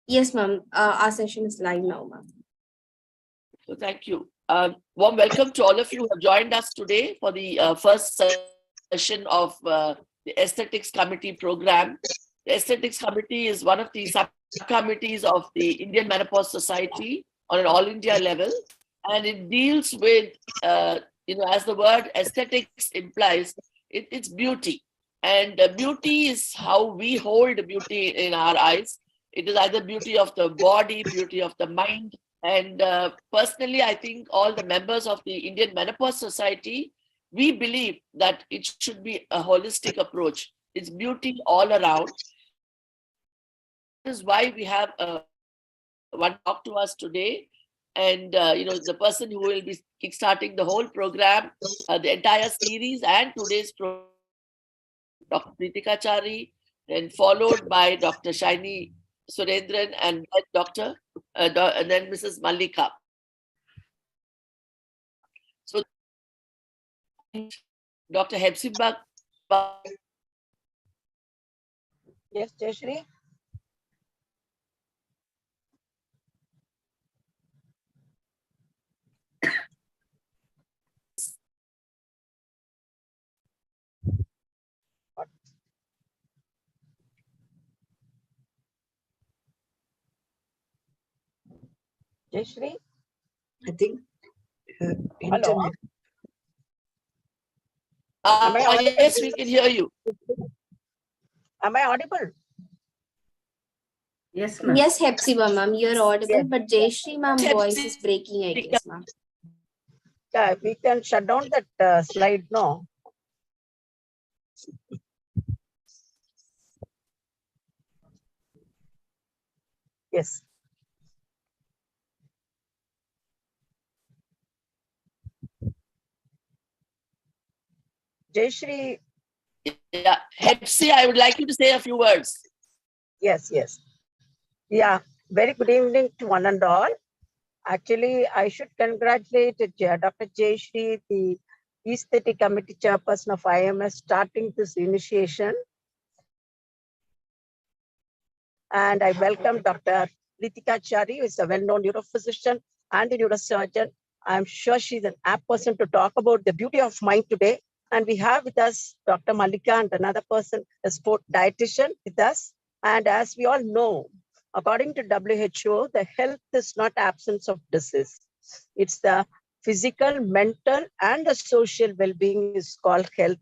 Yes, ma'am. Our session is live now, ma'am. So thank you. Warm welcome to all of you who have joined us today for the first session of the Aesthetics Committee program. The Aesthetics Committee is one of the subcommittees of the Indian Menopause Society on an all India level, and it deals with, as the word aesthetics implies, it's beauty. And beauty is how we hold beauty in our eyes. It is either beauty of the body, beauty of the mind, and personally, I think all the members of the Indian Menopause Society, we believe that it should be a holistic approach. It's beauty all around. That is why we have one talk to us today. And, the person who will be kickstarting the whole program, the entire series and today's program, Dr. Pritika Chari, then followed by Dr. Shaini Surendran and and then Mrs. Mallika. So Dr. Hepzibah. Yes, Jayashree. Jayashree? I think Hello. internet. Yes, we can hear you. Am I audible? Yes, ma'am. Yes, Hepzibah, ma'am, you're audible, Yes. but Jayashree, ma'am, voice is breaking, I guess, ma'am. Yeah, we can shut down that slide now. Yes. Jayashree. Yeah, Hepsi, I would like you to say a few words. Yes, yes. Yeah, very good evening to one and all. Actually, I should congratulate Dr. Jayashree, the Aesthetic Committee Chairperson of IMS, starting this initiation. And I welcome Dr. Pritika Chari, who is a well-known neurophysician and a neurosurgeon. I'm sure she's an apt person to talk about the beauty of mind today. And we have with us Dr. Mallika and another person, a sport dietitian with us. And as we all know, according to WHO, the health is not absence of disease. It's the physical, mental, and the social well-being is called health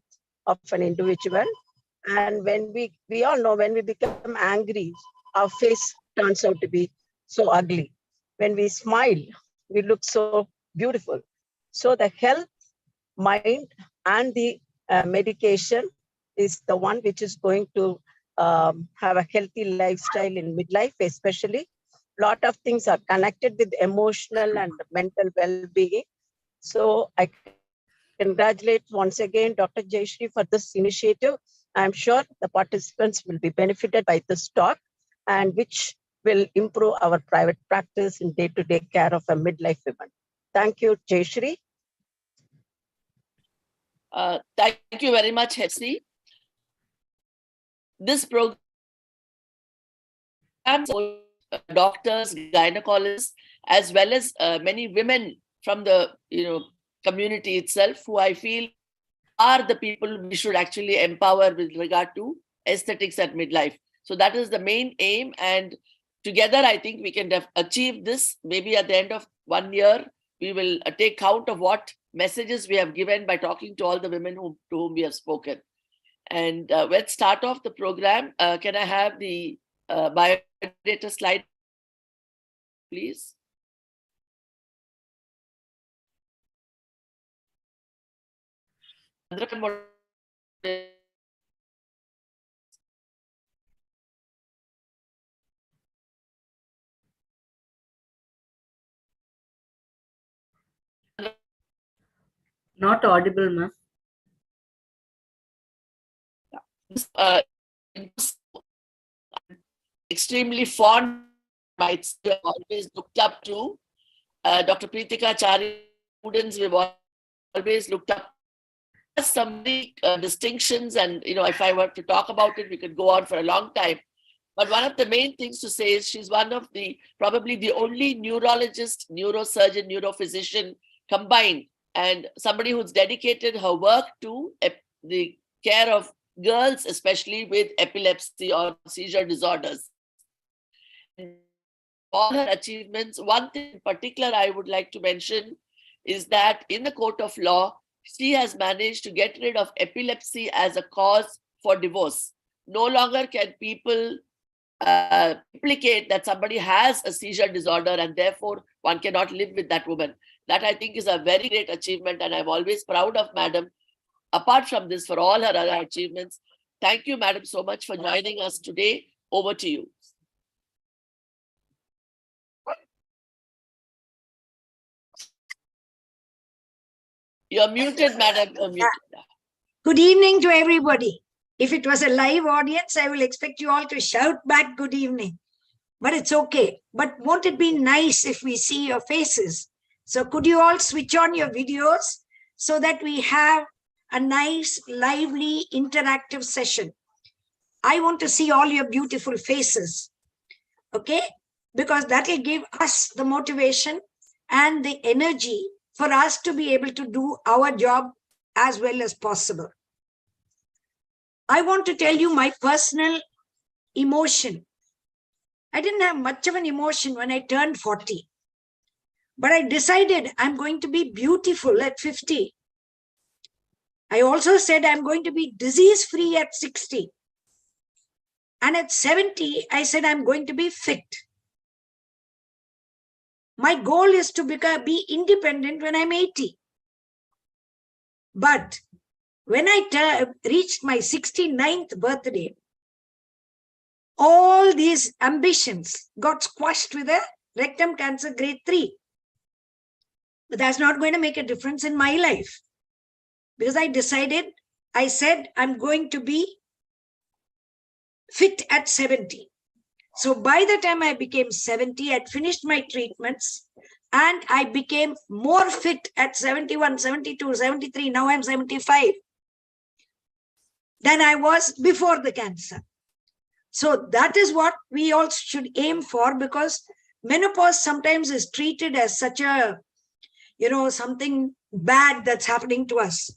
of an individual. And when we all know, when we become angry, our face turns out to be so ugly. When we smile, we look so beautiful. So the health, mind, and the medication is the one which is going to have a healthy lifestyle in midlife, especially. A lot of things are connected with emotional and mental well-being. So I congratulate once again Dr. Jayashree for this initiative. I'm sure the participants will be benefited by this talk, and which will improve our private practice in day-to-day care of a midlife woman. Thank you, Jayashree. Thank you very much, Hepsi. This program doctors, gynecologists, as well as many women from the community itself, who I feel are the people we should actually empower with regard to aesthetics at midlife. So that is the main aim, and together I think we can achieve this. Maybe at the end of 1 year, we will take count of what messages we have given by talking to all the women to whom we have spoken. And let's start off the program. Can I have the biodata slide, please? Not audible, ma'am. Extremely fond, might always looked up to. Dr. Pritika Chari, students we've always looked up. Some distinctions, and if I were to talk about it, we could go on for a long time. But one of the main things to say is she's one of the, probably the only neurologist, neurosurgeon, neurophysician combined, and somebody who's dedicated her work to the care of girls, especially with epilepsy or seizure disorders. And all her achievements, one thing in particular I would like to mention is that in the court of law, she has managed to get rid of epilepsy as a cause for divorce. No longer can people implicate that somebody has a seizure disorder and therefore one cannot live with that woman. That I think is a very great achievement, and I'm always proud of Madam. Apart from this, for all her other achievements, thank you, Madam, so much for joining us today. Over to you. You're muted, Madam. You're muted. Good evening to everybody. If it was a live audience, I will expect you all to shout back good evening. But it's okay. But won't it be nice if we see your faces? So could you all switch on your videos so that we have a nice, lively, interactive session? I want to see all your beautiful faces. Okay? Because that will give us the motivation and the energy for us to be able to do our job as well as possible. I want to tell you my personal emotion. I didn't have much of an emotion when I turned 40, but I decided I'm going to be beautiful at 50. I also said I'm going to be disease-free at 60. And at 70, I said I'm going to be fit. My goal is to be independent when I'm 80. But when I reached my 69th birthday, all these ambitions got squashed with a rectum cancer grade 3. But that's not going to make a difference in my life. Because I said I'm going to be fit at 70. So by the time I became 70, I'd finished my treatments and I became more fit at 71, 72, 73. Now I'm 75 than I was before the cancer. So that is what we all should aim for, because menopause sometimes is treated as such a, something bad that's happening to us.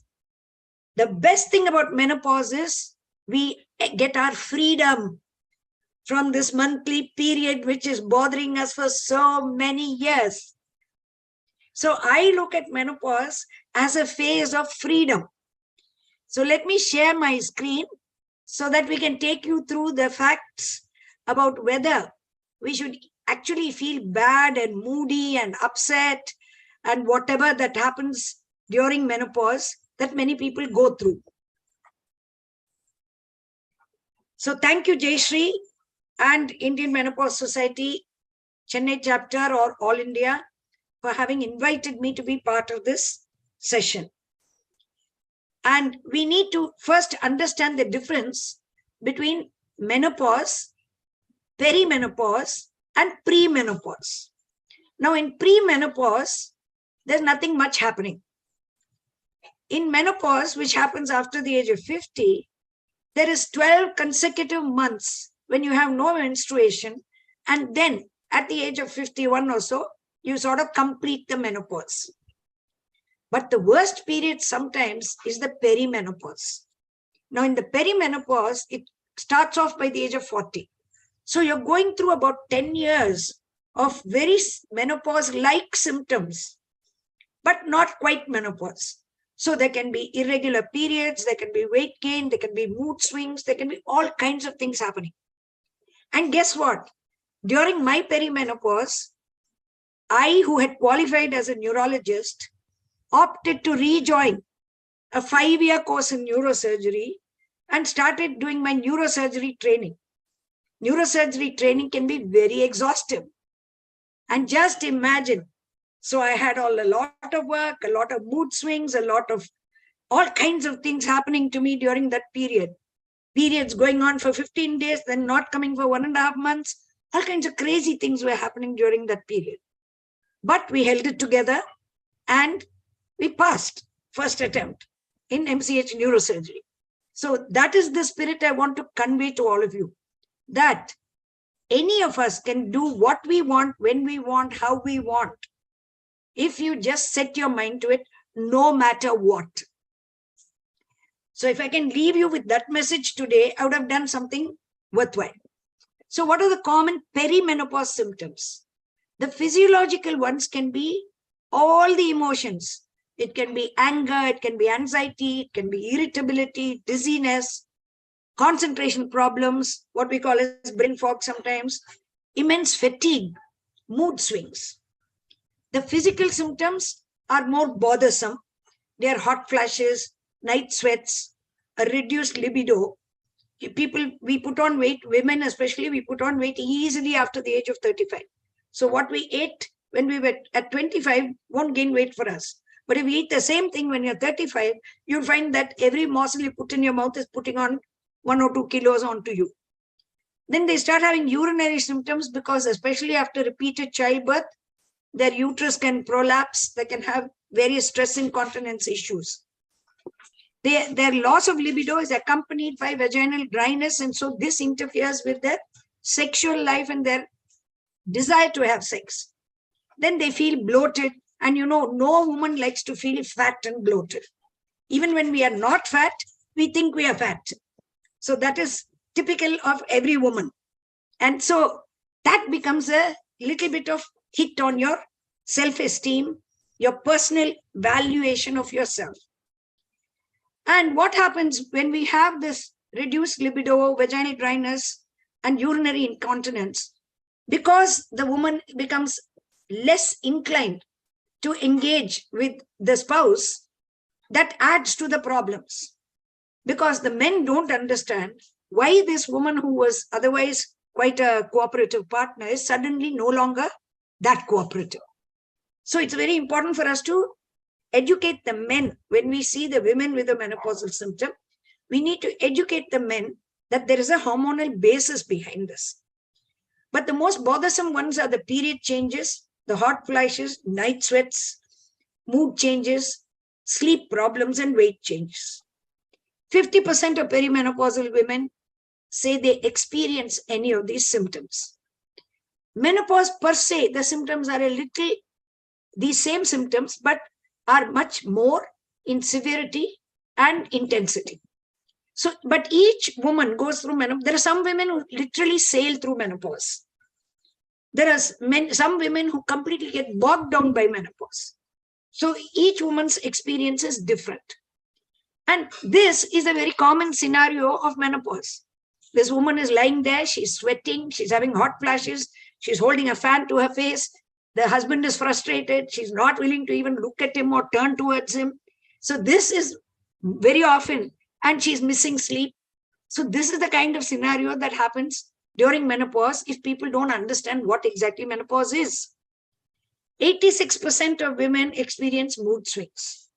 The best thing about menopause is we get our freedom from this monthly period, which is bothering us for so many years. So I look at menopause as a phase of freedom. So let me share my screen so that we can take you through the facts about whether we should actually feel bad and moody and upset and whatever that happens during menopause that many people go through. So thank you, Jayashree and Indian Menopause Society, Chennai chapter or All India, for having invited me to be part of this session. And we need to first understand the difference between menopause, perimenopause, and premenopause. Now, in premenopause, there's nothing much happening. In menopause, which happens after the age of 50, there is 12 consecutive months when you have no menstruation, and then at the age of 51 or so, you sort of complete the menopause. But the worst period sometimes is the perimenopause. Now in the perimenopause, it starts off by the age of 40. So you're going through about 10 years of very menopause-like symptoms, but not quite menopause. So there can be irregular periods, there can be weight gain, there can be mood swings, there can be all kinds of things happening. And guess what? During my perimenopause, I, who had qualified as a neurologist, opted to rejoin a 5-year course in neurosurgery and started doing my neurosurgery training. Neurosurgery training can be very exhaustive. And just imagine, so I had a lot of work, a lot of mood swings, a lot of all kinds of things happening to me during that period. Periods going on for 15 days, then not coming for 1.5 months. All kinds of crazy things were happening during that period. But we held it together and we passed first attempt in MCH neurosurgery. So that is the spirit I want to convey to all of you, that any of us can do what we want, when we want, how we want, if you just set your mind to it, no matter what. So if I can leave you with that message today, I would have done something worthwhile. So what are the common perimenopause symptoms? The physiological ones can be all the emotions. It can be anger, it can be anxiety, it can be irritability, dizziness, concentration problems, what we call as brain fog sometimes, immense fatigue, mood swings. The physical symptoms are more bothersome. They are hot flashes, night sweats, a reduced libido. People, we put on weight, women especially, we put on weight easily after the age of 35. So what we ate when we were at 25 won't gain weight for us. But if you eat the same thing when you're 35, you'll find that every morsel you put in your mouth is putting on 1 or 2 kilos onto you. Then they start having urinary symptoms because especially after repeated childbirth, their uterus can prolapse, they can have various stress incontinence issues. Their loss of libido is accompanied by vaginal dryness, and so this interferes with their sexual life and their desire to have sex. Then they feel bloated, and no woman likes to feel fat and bloated. Even when we are not fat, we think we are fat. So that is typical of every woman. And so that becomes a little bit of hit on your self-esteem, your personal valuation of yourself. And what happens when we have this reduced libido, vaginal dryness, and urinary incontinence? Because the woman becomes less inclined to engage with the spouse, that adds to the problems. Because the men don't understand why this woman who was otherwise quite a cooperative partner is suddenly no longer that cooperative. So it's very important for us to educate the men. When we see the women with a menopausal symptom, we need to educate the men that there is a hormonal basis behind this. But the most bothersome ones are the period changes, the hot flashes, night sweats, mood changes, sleep problems, and weight changes. 50% of perimenopausal women say they experience any of these symptoms. Menopause per se, the symptoms are a little the same symptoms, but are much more in severity and intensity. So, but each woman goes through menopause. There are some women who literally sail through menopause. There are some women who completely get bogged down by menopause. So each woman's experience is different. And this is a very common scenario of menopause. This woman is lying there, she's sweating, she's having hot flashes, she's holding a fan to her face. The husband is frustrated, she's not willing to even look at him or turn towards him. So this is very often, and she's missing sleep. So this is the kind of scenario that happens during menopause if people don't understand what exactly menopause is. 86% of women experience mood swings.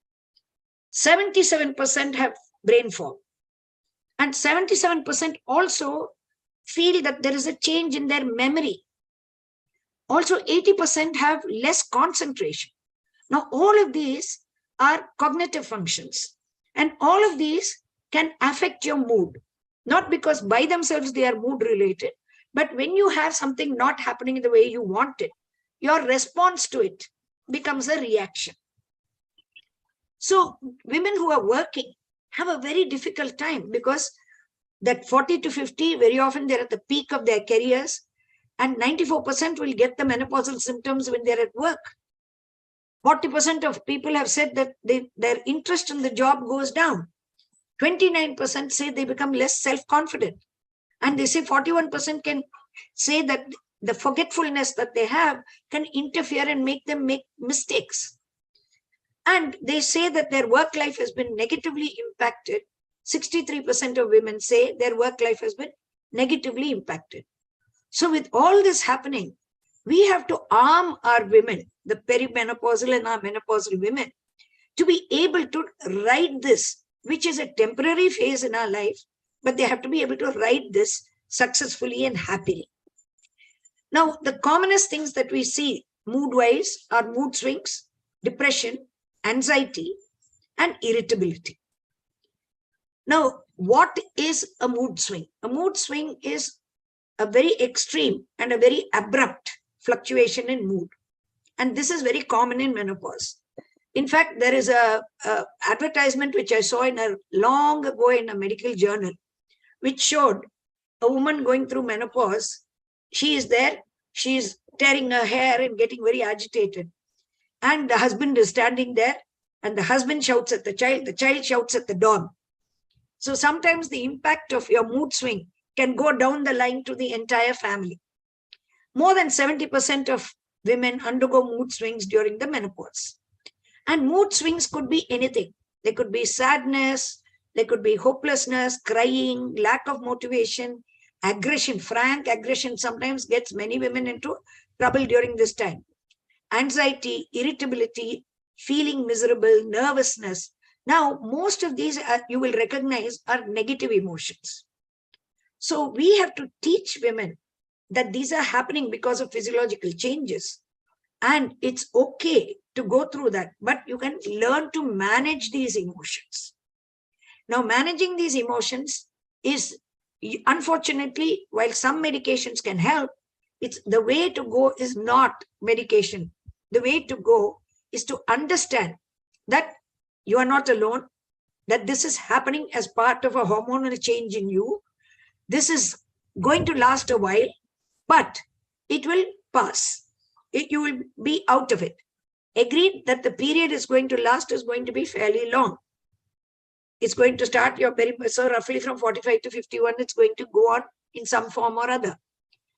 77% have brain fog. And 77% also feel that there is a change in their memory. Also, 80% have less concentration. Now, all of these are cognitive functions. And all of these can affect your mood. Not because by themselves they are mood related, but when you have something not happening in the way you want it, your response to it becomes a reaction. So women who are working have a very difficult time because that 40 to 50, very often they're at the peak of their careers, and 94% will get the menopausal symptoms when they're at work. 40% of people have said that their interest in the job goes down. 29% say they become less self-confident. And they say 41% can say that the forgetfulness that they have can interfere and make them make mistakes. And they say that their work life has been negatively impacted. 63% of women say their work life has been negatively impacted. So with all this happening, we have to arm our women, the perimenopausal and our menopausal women, to be able to ride this, which is a temporary phase in our life, but they have to be able to ride this successfully and happily. Now, the commonest things that we see mood-wise are mood swings, depression, anxiety, and irritability. Now, what is a mood swing? A mood swing is a very extreme and a very abrupt fluctuation in mood. And this is very common in menopause. In fact, there is a advertisement which I saw in a long ago in a medical journal, which showed a woman going through menopause. She is there, she is tearing her hair and getting very agitated. And the husband is standing there, and the husband shouts at the child shouts at the dog. So sometimes the impact of your mood swing can go down the line to the entire family. More than 70% of women undergo mood swings during the menopause. And mood swings could be anything. They could be sadness, they could be hopelessness, crying, lack of motivation, aggression. Frank aggression sometimes gets many women into trouble during this time. Anxiety, irritability, feeling miserable, nervousness. Now, most of these you will recognize are negative emotions. So we have to teach women that these are happening because of physiological changes. And it's okay to go through that, but you can learn to manage these emotions. Now, managing these emotions is, unfortunately, while some medications can help, it's the way to go is not medication. The way to go is to understand that you are not alone, that this is happening as part of a hormonal change in you. This is going to last a while, but it will pass. You will be out of it. Agreed that the period is going to last is going to be fairly long. It's going to start so roughly from 45 to 51, it's going to go on in some form or other.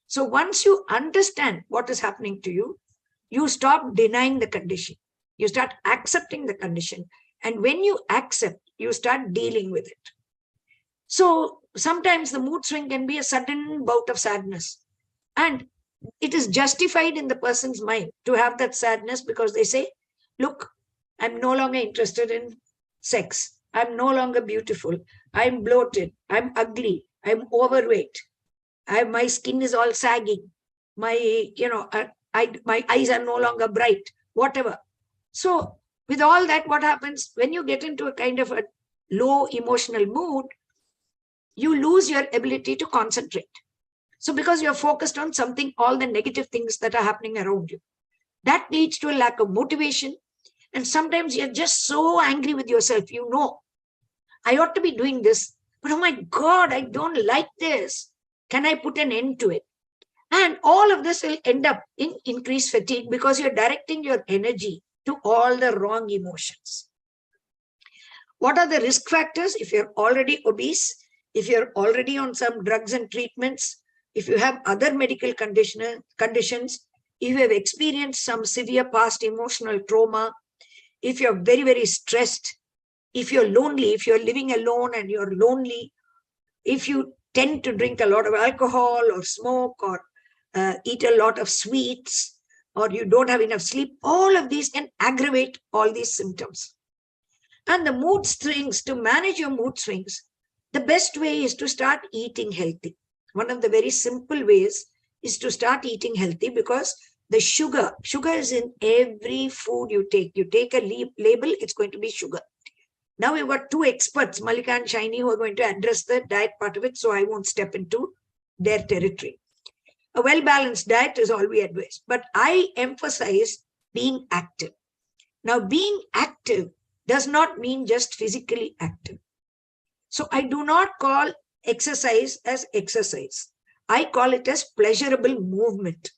So once you understand what is happening to you, you stop denying the condition. You start accepting the condition. And when you accept, you start dealing with it. So sometimes the mood swing can be a sudden bout of sadness. And it is justified in the person's mind to have that sadness because they say, look, I'm no longer interested in sex. I'm no longer beautiful. I'm bloated. I'm ugly. I'm overweight. My skin is all sagging. My eyes are no longer bright, whatever. So with all that, what happens when you get into a kind of a low emotional mood, you lose your ability to concentrate. So because you're focused on something, all the negative things that are happening around you, that leads to a lack of motivation. And sometimes you're just so angry with yourself. You know, I ought to be doing this, but oh my God, I don't like this. Can I put an end to it? And all of this will end up in increased fatigue because you're directing your energy to all the wrong emotions. What are the risk factors? If you're already obese, if you're already on some drugs and treatments, if you have other medical conditions, if you have experienced some severe past emotional trauma, if you're very, very stressed, if you're lonely, if you're living alone and you're lonely, if you tend to drink a lot of alcohol or smoke or eat a lot of sweets, or you don't have enough sleep, all of these can aggravate all these symptoms. And the mood swings, to manage your mood swings, the best way is to start eating healthy. One of the very simple ways is to start eating healthy because the sugar is in every food you take. You take a label, it's going to be sugar. Now we've got two experts, Malika and Shaini, who are going to address the diet part of it, so I won't step into their territory. A well-balanced diet is all we advise, but I emphasize being active. Now, being active does not mean just physically active. So I do not call exercise as exercise. I call it as pleasurable movement.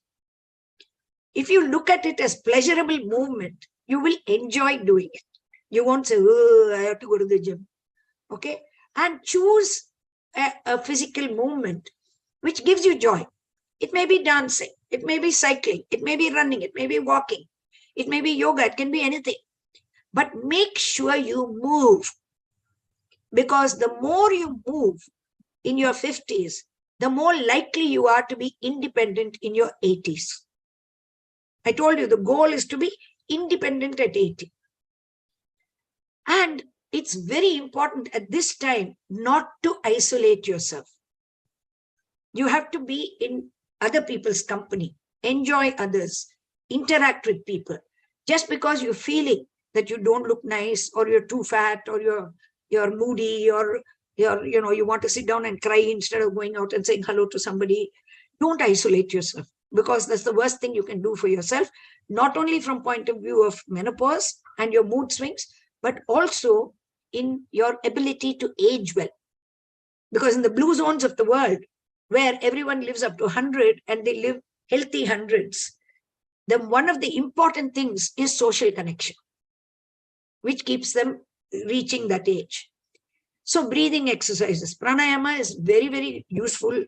If you look at it as pleasurable movement, you will enjoy doing it. You won't say, oh, I have to go to the gym. Okay? And choose a physical movement which gives you joy. It may be dancing, it may be cycling, it may be running, it may be walking, it may be yoga, it can be anything. But make sure you move. Because the more you move in your 50s, the more likely you are to be independent in your 80s. I told you the goal is to be independent at 80. And it's very important at this time not to isolate yourself. You have to be in other people's company, enjoy others, interact with people. Just because you're feeling that you don't look nice, or you're too fat, or you're moody, or you want to sit down and cry instead of going out and saying hello to somebody, don't isolate yourself, because that's the worst thing you can do for yourself, not only from point of view of menopause and your mood swings, but also in your ability to age well. Because in the blue zones of the world, where everyone lives up to 100 and they live healthy hundreds, then one of the important things is social connection, which keeps them reaching that age. So breathing exercises, pranayama is very, very useful.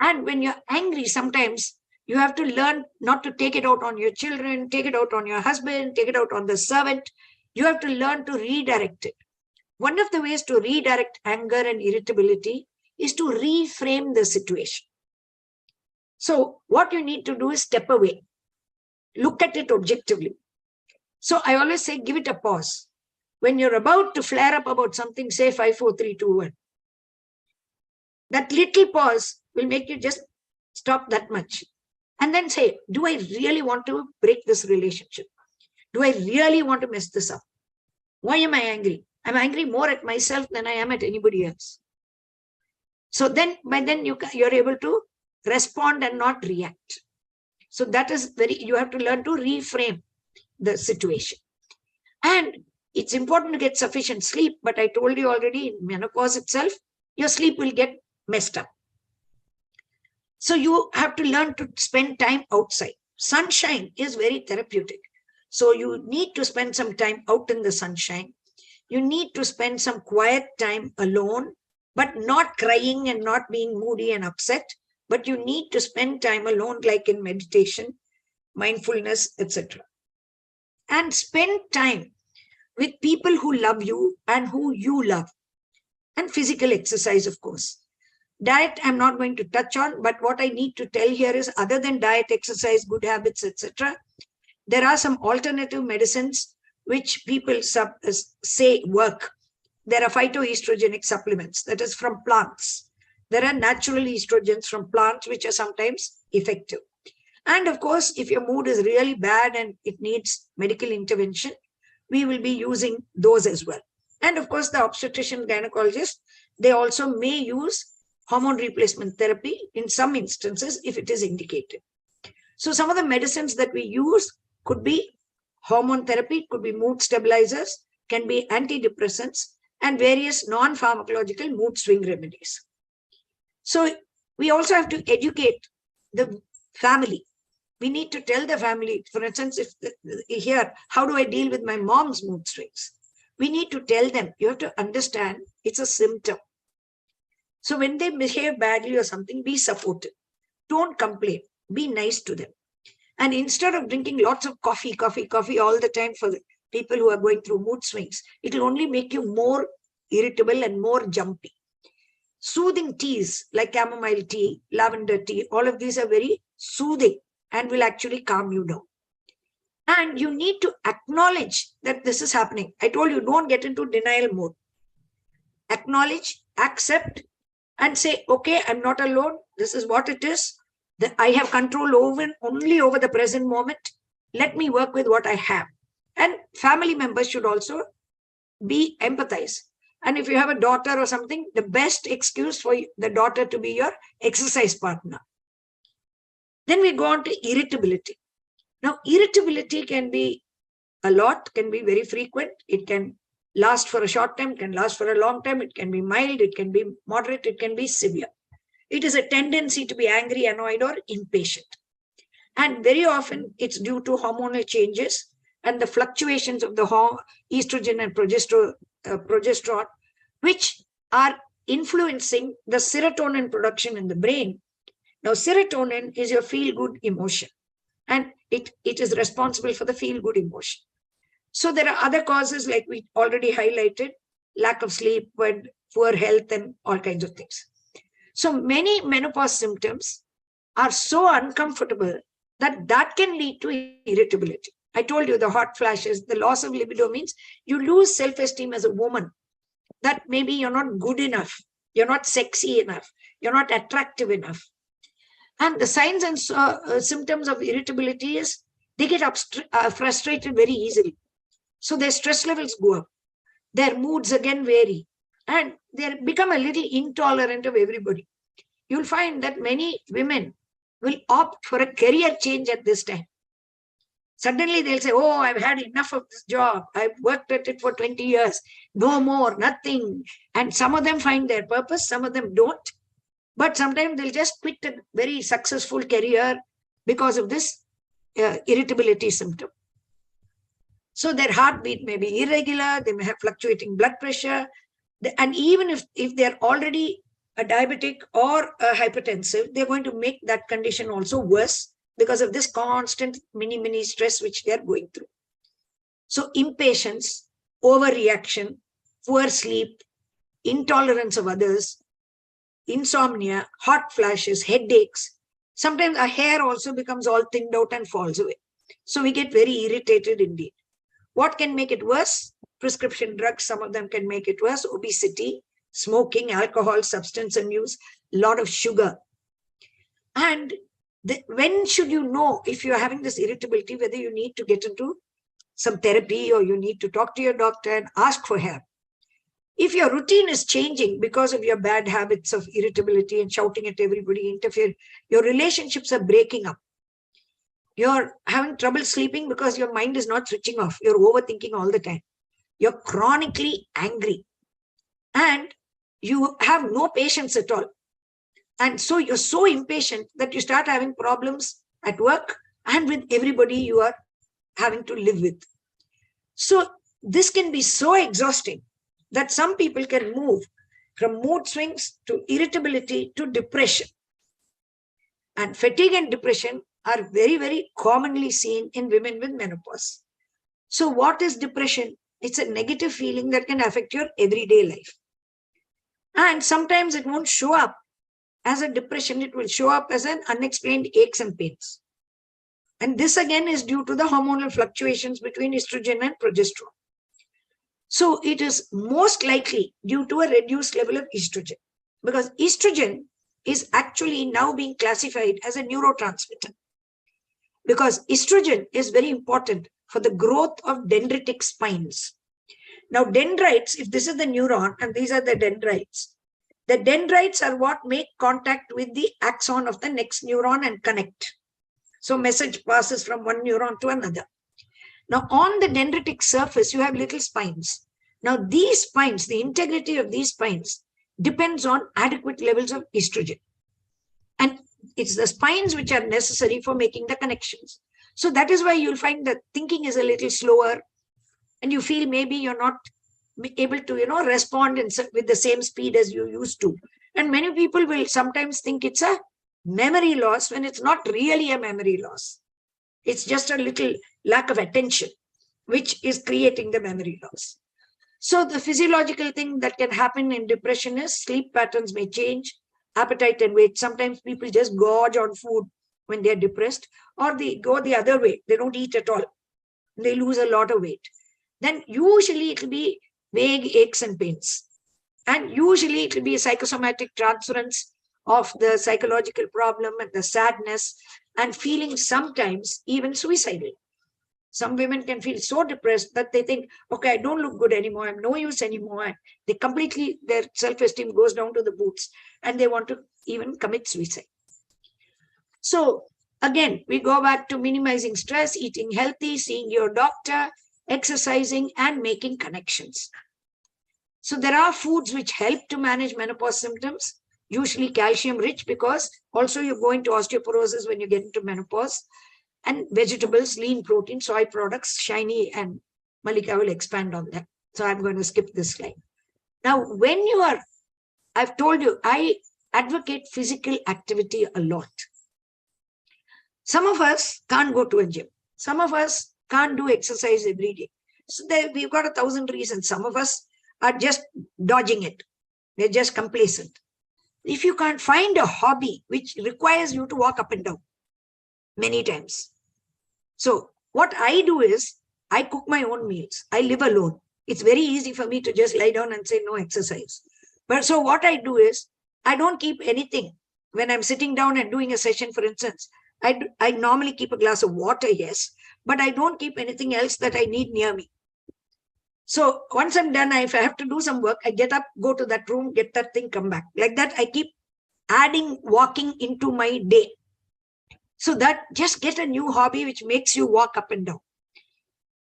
And when you're angry, sometimes you have to learn not to take it out on your children, take it out on your husband, take it out on the servant. You have to learn to redirect it. One of the ways to redirect anger and irritability is to reframe the situation. So what you need to do is step away, look at it objectively. So I always say, give it a pause. When you're about to flare up about something, say 5, 4, 3, 2, 1. That little pause will make you just stop that much. And then say, do I really want to break this relationship? Do I really want to mess this up? Why am I angry? I'm angry more at myself than I am at anybody else. So then, by then you're able to respond and not react. So that is you have to learn to reframe the situation. And it's important to get sufficient sleep, but I told you already, in menopause itself, your sleep will get messed up. So you have to learn to spend time outside. Sunshine is very therapeutic. So you need to spend some time out in the sunshine. You need to spend some quiet time alone, but not crying and not being moody and upset. But you need to spend time alone, like in meditation, mindfulness, etc. And spend time with people who love you and who you love. And physical exercise, of course. Diet, I'm not going to touch on, but what I need to tell here is, other than diet, exercise, good habits, etc., there are some alternative medicines which people say work. There are phytoestrogenic supplements, that is from plants. There are natural estrogens from plants which are sometimes effective. And of course, if your mood is really bad and it needs medical intervention, we will be using those as well. And of course, the obstetrician gynecologist, they also may use hormone replacement therapy in some instances if it is indicated. So some of the medicines that we use could be hormone therapy, could be mood stabilizers, can be antidepressants, and various non-pharmacological mood swing remedies. So we also have to educate the family. We need to tell the family, for instance, here, how do I deal with my mom's mood swings? We need to tell them, you have to understand it's a symptom. So when they behave badly or something, be supportive. Don't complain. Be nice to them. And instead of drinking lots of coffee all the time for the people who are going through mood swings, it will only make you more irritable and more jumpy. Soothing teas like chamomile tea, lavender tea, all of these are very soothing and will actually calm you down. And you need to acknowledge that this is happening. I told you, don't get into denial mode. Acknowledge, accept, and say, okay, I'm not alone. This is what it is. I have control only over the present moment. Let me work with what I have. And family members should also be empathize. And if you have a daughter or something, the best excuse for the daughter to be your exercise partner. Then we go on to irritability. Now, irritability can be a lot, can be very frequent. It can last for a short time, can last for a long time. It can be mild, it can be moderate, it can be severe. It is a tendency to be angry, annoyed, or impatient. And very often it's due to hormonal changes and the fluctuations of the estrogen and progesterone, which are influencing the serotonin production in the brain. Now, serotonin is your feel-good emotion, and it is responsible for the feel-good emotion. So there are other causes, like we already highlighted, lack of sleep, poor health, and all kinds of things. So many menopause symptoms are so uncomfortable that can lead to irritability. I told you the hot flashes, the loss of libido means you lose self-esteem as a woman, that maybe you're not good enough, you're not sexy enough, you're not attractive enough. And the signs and symptoms of irritability is they get frustrated very easily. So their stress levels go up, their moods again vary, and they become a little intolerant of everybody. you'll find that many women will opt for a career change at this time. Suddenly they'll say, oh, I've had enough of this job. I've worked at it for 20 years. No more, nothing. And some of them find their purpose, some of them don't. But sometimes they'll just quit a very successful career because of this irritability symptom. So their heartbeat may be irregular, they may have fluctuating blood pressure. And even if they're already a diabetic or a hypertensive, they're going to make that condition also worse because of this constant mini stress which they're going through. So impatience, overreaction, poor sleep, intolerance of others, insomnia, hot flashes, headaches. Sometimes our hair also becomes all thinned out and falls away. So we get very irritated indeed. What can make it worse? Prescription drugs, some of them can make it worse. Obesity, smoking, alcohol, substance abuse, a lot of sugar. And when should you know if you're having this irritability, whether you need to get into some therapy or you need to talk to your doctor and ask for help? If your routine is changing because of your bad habits of irritability and shouting at everybody, interfere, your relationships are breaking up. You're having trouble sleeping because your mind is not switching off. You're overthinking all the time. You're chronically angry. And you have no patience at all. And so you're so impatient that you start having problems at work and with everybody you are having to live with. So this can be so exhausting that some people can move from mood swings to irritability to depression. And fatigue and depression are very, very commonly seen in women with menopause. So what is depression? It's a negative feeling that can affect your everyday life. And sometimes it won't show up as a depression. It will show up as an unexplained aches and pains. And this again is due to the hormonal fluctuations between estrogen and progesterone. So it is most likely due to a reduced level of estrogen, because estrogen is actually now being classified as a neurotransmitter, because estrogen is very important for the growth of dendritic spines. Now dendrites, if this is the neuron and these are the dendrites are what make contact with the axon of the next neuron and connect. So message passes from one neuron to another. Now on the dendritic surface, you have little spines. Now these spines, the integrity of these spines depends on adequate levels of estrogen. And it's the spines which are necessary for making the connections. So that is why you'll find that thinking is a little slower and you feel maybe you're not able to, respond with the same speed as you used to. And many people will sometimes think it's a memory loss when it's not really a memory loss. It's just a little lack of attention, which is creating the memory loss. So the physiological thing that can happen in depression is sleep patterns may change, appetite and weight. Sometimes people just gorge on food when they're depressed, or they go the other way. They don't eat at all. They lose a lot of weight. Then usually it will be vague aches and pains. And usually it will be a psychosomatic transference of the psychological problem and the sadness and feeling sometimes even suicidal. Some women can feel so depressed that they think, okay, I don't look good anymore. I'm no use anymore. And they completely, their self-esteem goes down to the boots and they want to even commit suicide. So again, we go back to minimizing stress, eating healthy, seeing your doctor, exercising, and making connections. So there are foods which help to manage menopause symptoms, usually calcium rich, because also you go into osteoporosis when you get into menopause. And vegetables, lean protein, soy products, shiny, and Malika will expand on that. So I'm going to skip this slide. Now, when you are, I've told you, I advocate physical activity a lot. Some of us can't go to a gym. Some of us can't do exercise every day. So we've got 1,000 reasons. Some of us are just dodging it. They're just complacent. If you can't find a hobby which requires you to walk up and down many times. So what I do is I cook my own meals. I live alone. It's very easy for me to just lie down and say no exercise. But so what I do is I don't keep anything. When I'm sitting down and doing a session, for instance, I normally keep a glass of water, yes, but I don't keep anything else that I need near me. So once I'm done, if I have to do some work, I get up, go to that room, get that thing, come back. Like that, I keep adding walking into my day. So that just get a new hobby which makes you walk up and down.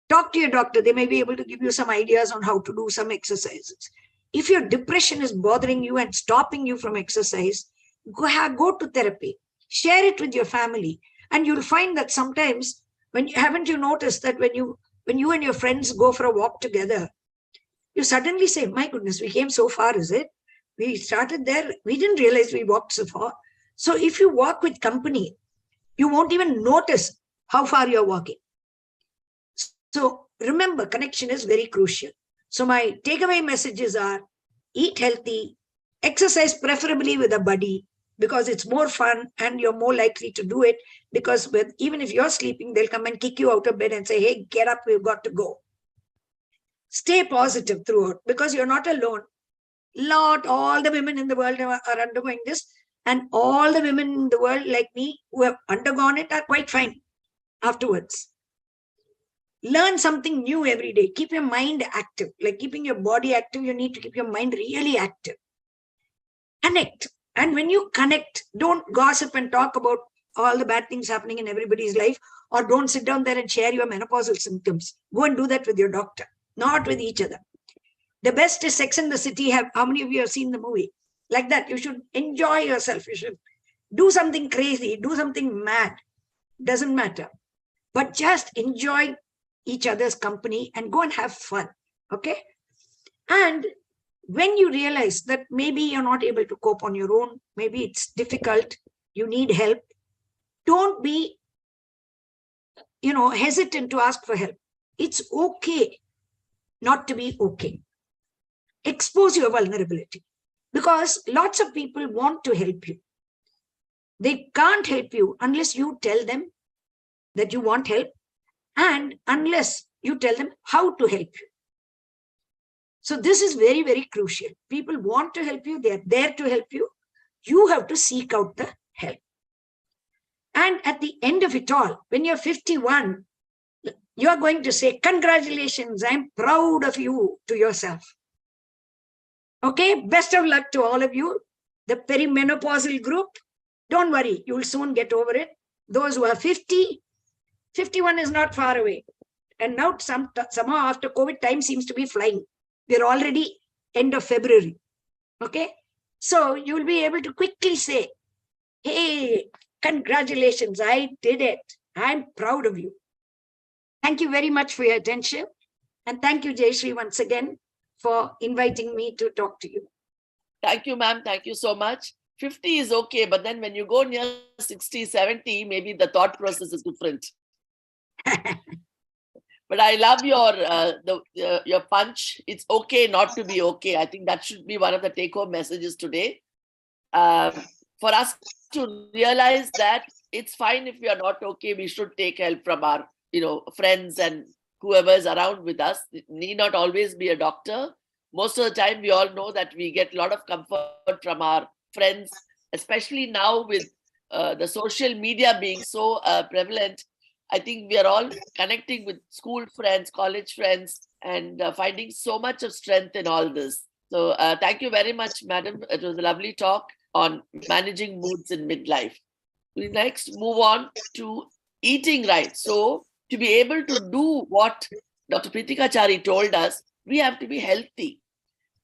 Talk to your doctor. They may be able to give you some ideas on how to do some exercises. If your depression is bothering you and stopping you from exercise, go to therapy. Share it with your family. And you'll find that sometimes, haven't you noticed that when you and your friends go for a walk together, you suddenly say, my goodness, we came so far, is it? We started there. We didn't realize we walked so far. So if you walk with company, you won't even notice how far you're walking. So remember, connection is very crucial. So my takeaway messages are: eat healthy, exercise preferably with a buddy, because it's more fun and you're more likely to do it, because even if you're sleeping, they'll come and kick you out of bed and say, hey, get up, we've got to go. Stay positive throughout, because you're not alone. All the women in the world are undergoing this, and all the women in the world like me who have undergone it are quite fine afterwards. Learn something new every day. Keep your mind active. Like keeping your body active, you need to keep your mind really active. Connect. And when you connect, don't gossip and talk about all the bad things happening in everybody's life, or don't sit down there and share your menopausal symptoms. Go and do that with your doctor, not with each other. The best is Sex and the City. How many of you have seen the movie? Like that, you should enjoy yourself. You should do something crazy, do something mad. Doesn't matter. But just enjoy each other's company and go and have fun. Okay? And when you realize that maybe you're not able to cope on your own, maybe it's difficult, you need help, don't be, hesitant to ask for help. It's okay not to be okay. Expose your vulnerability, because lots of people want to help you. They can't help you unless you tell them that you want help, and unless you tell them how to help you. So this is very, very crucial. People want to help you. They are there to help you. You have to seek out the help. And at the end of it all, when you're 51, you're going to say, congratulations, I'm proud of you, to yourself. Okay, best of luck to all of you. The perimenopausal group, don't worry, you'll soon get over it. Those who are 50, 51 is not far away. And now somehow after COVID, time seems to be flying. We're already end of February. Okay, so you'll be able to quickly say, hey, congratulations, I did it. I'm proud of you. Thank you very much for your attention. And thank you, Jayashree, once again for inviting me to talk to you. Thank you, ma'am. Thank you so much. 50 is okay, but then when you go near 60, 70, maybe the thought process is different. But I love your punch. It's okay not to be okay. I think that should be one of the take-home messages today. For us to realize that it's fine if we are not okay. We should take help from our, friends and whoever is around with us. It need not always be a doctor. Most of the time, we all know that we get a lot of comfort from our friends, especially now with the social media being so prevalent. I think we are all connecting with school friends, college friends, and finding so much of strength in all this. So thank you very much, madam. It was a lovely talk on managing moods in midlife. We next move on to eating right. So to be able to do what Dr. Pritika Chari told us, we have to be healthy.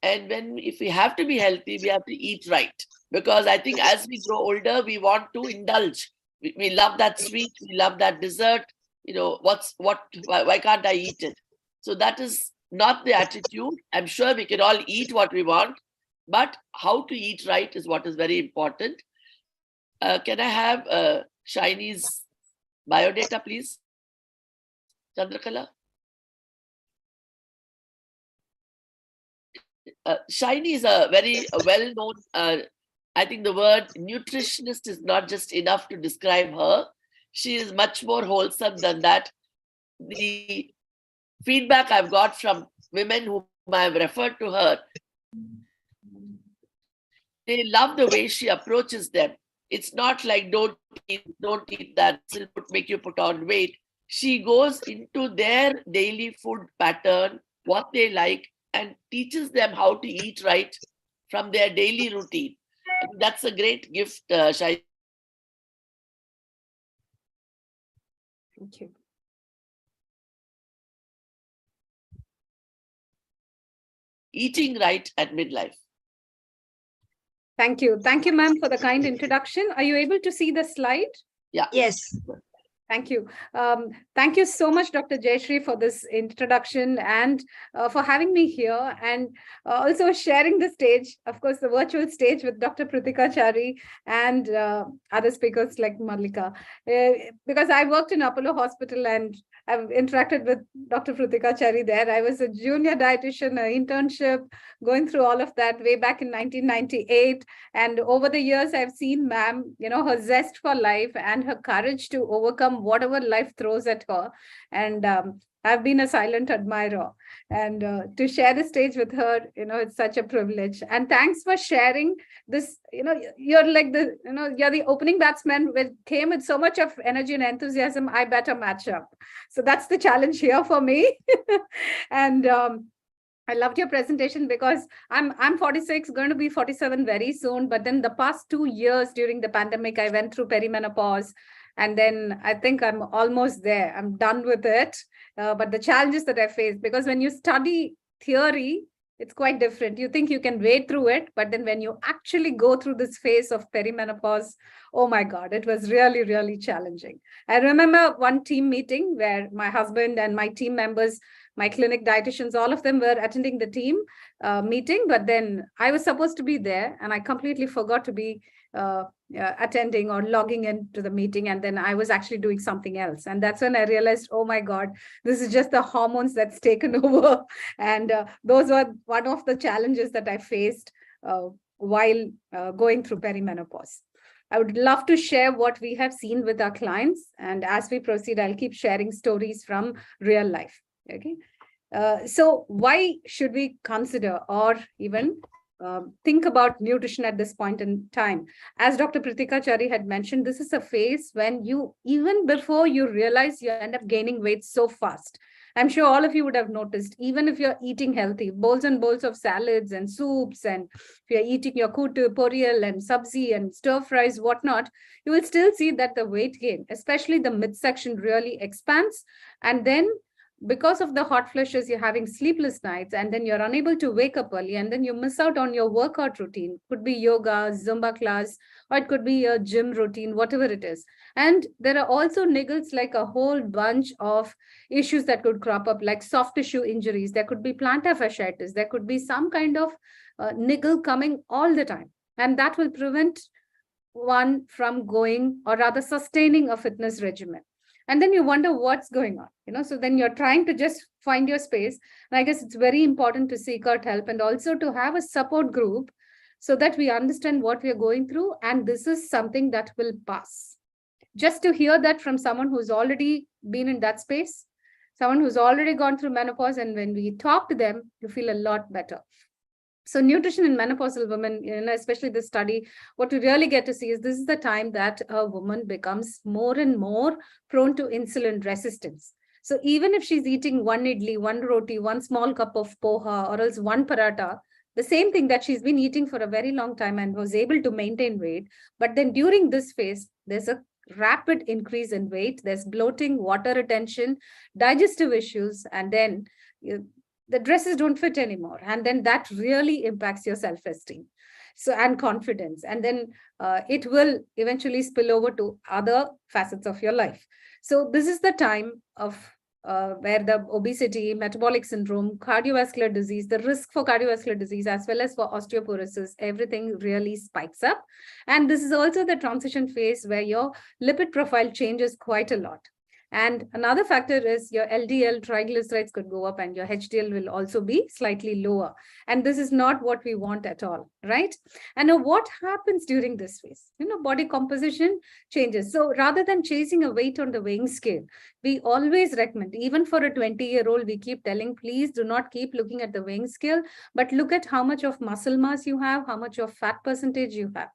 And if we have to be healthy, we have to eat right. Because I think as we grow older, we want to indulge. We love that sweet, we love that dessert. Why can't I eat it? So that is not the attitude. I'm sure we can all eat what we want, but how to eat right is what is very important. Can I have Shiny's biodata, please? Chandrakala? Shiny is a very well-known, I think the word nutritionist is not just enough to describe her. She is much more wholesome than that. The feedback I've got from women whom I've referred to her, they love the way she approaches them. It's not like don't eat that, it'll make you put on weight. She goes into their daily food pattern, what they like, and teaches them how to eat right from their daily routine. That's a great gift, Shai. Thank you. Eating right at midlife. Thank you. Thank you, ma'am, for the kind introduction. Are you able to see the slide? Yeah. Yes. Thank you. Thank you so much, Dr. Jayashree, for this introduction and for having me here, and also sharing the stage, of course, the virtual stage with Dr. Pritika Chari and other speakers like Malika. Because I worked in Apollo Hospital and I've interacted with Dr. Pritika Chari there. I was a junior dietitian, an internship, going through all of that way back in 1998. And over the years, I've seen ma'am, her zest for life and her courage to overcome whatever life throws at her. And I've been a silent admirer. And to share the stage with her, it's such a privilege. And thanks for sharing this. You're like you're the opening batsman with came with so much of energy and enthusiasm. I better match up. So that's the challenge here for me. And I loved your presentation because I'm 46, going to be 47 very soon. But then the past 2 years during the pandemic, I went through perimenopause. And then I think I'm almost there. I'm done with it. But the challenges that I faced, because when you study theory, it's quite different. You think you can wade through it, but then when you actually go through this phase of perimenopause, oh my God, it was really, really challenging. I remember one team meeting where my husband and my team members, my clinic dietitians, all of them were attending the team meeting, but then I was supposed to be there and I completely forgot to be attending or logging into the meeting. And then I was actually doing something else. And that's when I realized, oh my God, this is just the hormones that's taken over. And those were one of the challenges that I faced while going through perimenopause. I would love to share what we have seen with our clients. And as we proceed, I'll keep sharing stories from real life. Okay. So why should we consider or even think about nutrition at this point in time? As Dr. Pritika Chari had mentioned, this is a phase when you, even before you realize, you end up gaining weight so fast. I'm sure all of you would have noticed, even if you're eating healthy, bowls and bowls of salads and soups, and if you're eating your kuttu, poriyal and sabzi and stir fries, whatnot, you will still see that the weight gain, especially the midsection, really expands. And then because of the hot flushes, you're having sleepless nights, and then you're unable to wake up early, and then you miss out on your workout routine. Could be yoga, Zumba class, or it could be a gym routine, whatever it is. And there are also niggles, like a whole bunch of issues that could crop up, like soft tissue injuries. There could be plantar fasciitis. There could be some kind of niggle coming all the time. And that will prevent one from going, or rather sustaining, a fitness regimen. And then you wonder what's going on, so then you're trying to just find your space. And I guess it's very important to seek out help and also to have a support group so that we understand what we're going through. And this is something that will pass. Just to hear that from someone who's already been in that space, someone who's already gone through menopause, and when we talk to them, you feel a lot better. So nutrition in menopausal women, especially this study, what we really get to see is this is the time that a woman becomes more and more prone to insulin resistance. So even if she's eating one idli, one roti, one small cup of poha, or else one paratha, the same thing that she's been eating for a very long time and was able to maintain weight. But then during this phase, there's a rapid increase in weight. There's bloating, water retention, digestive issues, and then the dresses don't fit anymore. And then that really impacts your self-esteem and confidence. And then it will eventually spill over to other facets of your life. So this is the time of where the obesity, metabolic syndrome, cardiovascular disease, the risk for cardiovascular disease, as well as for osteoporosis, everything really spikes up. And this is also the transition phase where your lipid profile changes quite a lot. And another factor is your LDL triglycerides could go up, and your HDL will also be slightly lower. And this is not what we want at all, right? And now what happens during this phase? Body composition changes. So rather than chasing a weight on the weighing scale, we always recommend, even for a 20-year-old, we keep telling, please do not keep looking at the weighing scale, but look at how much of muscle mass you have, how much of fat percentage you have.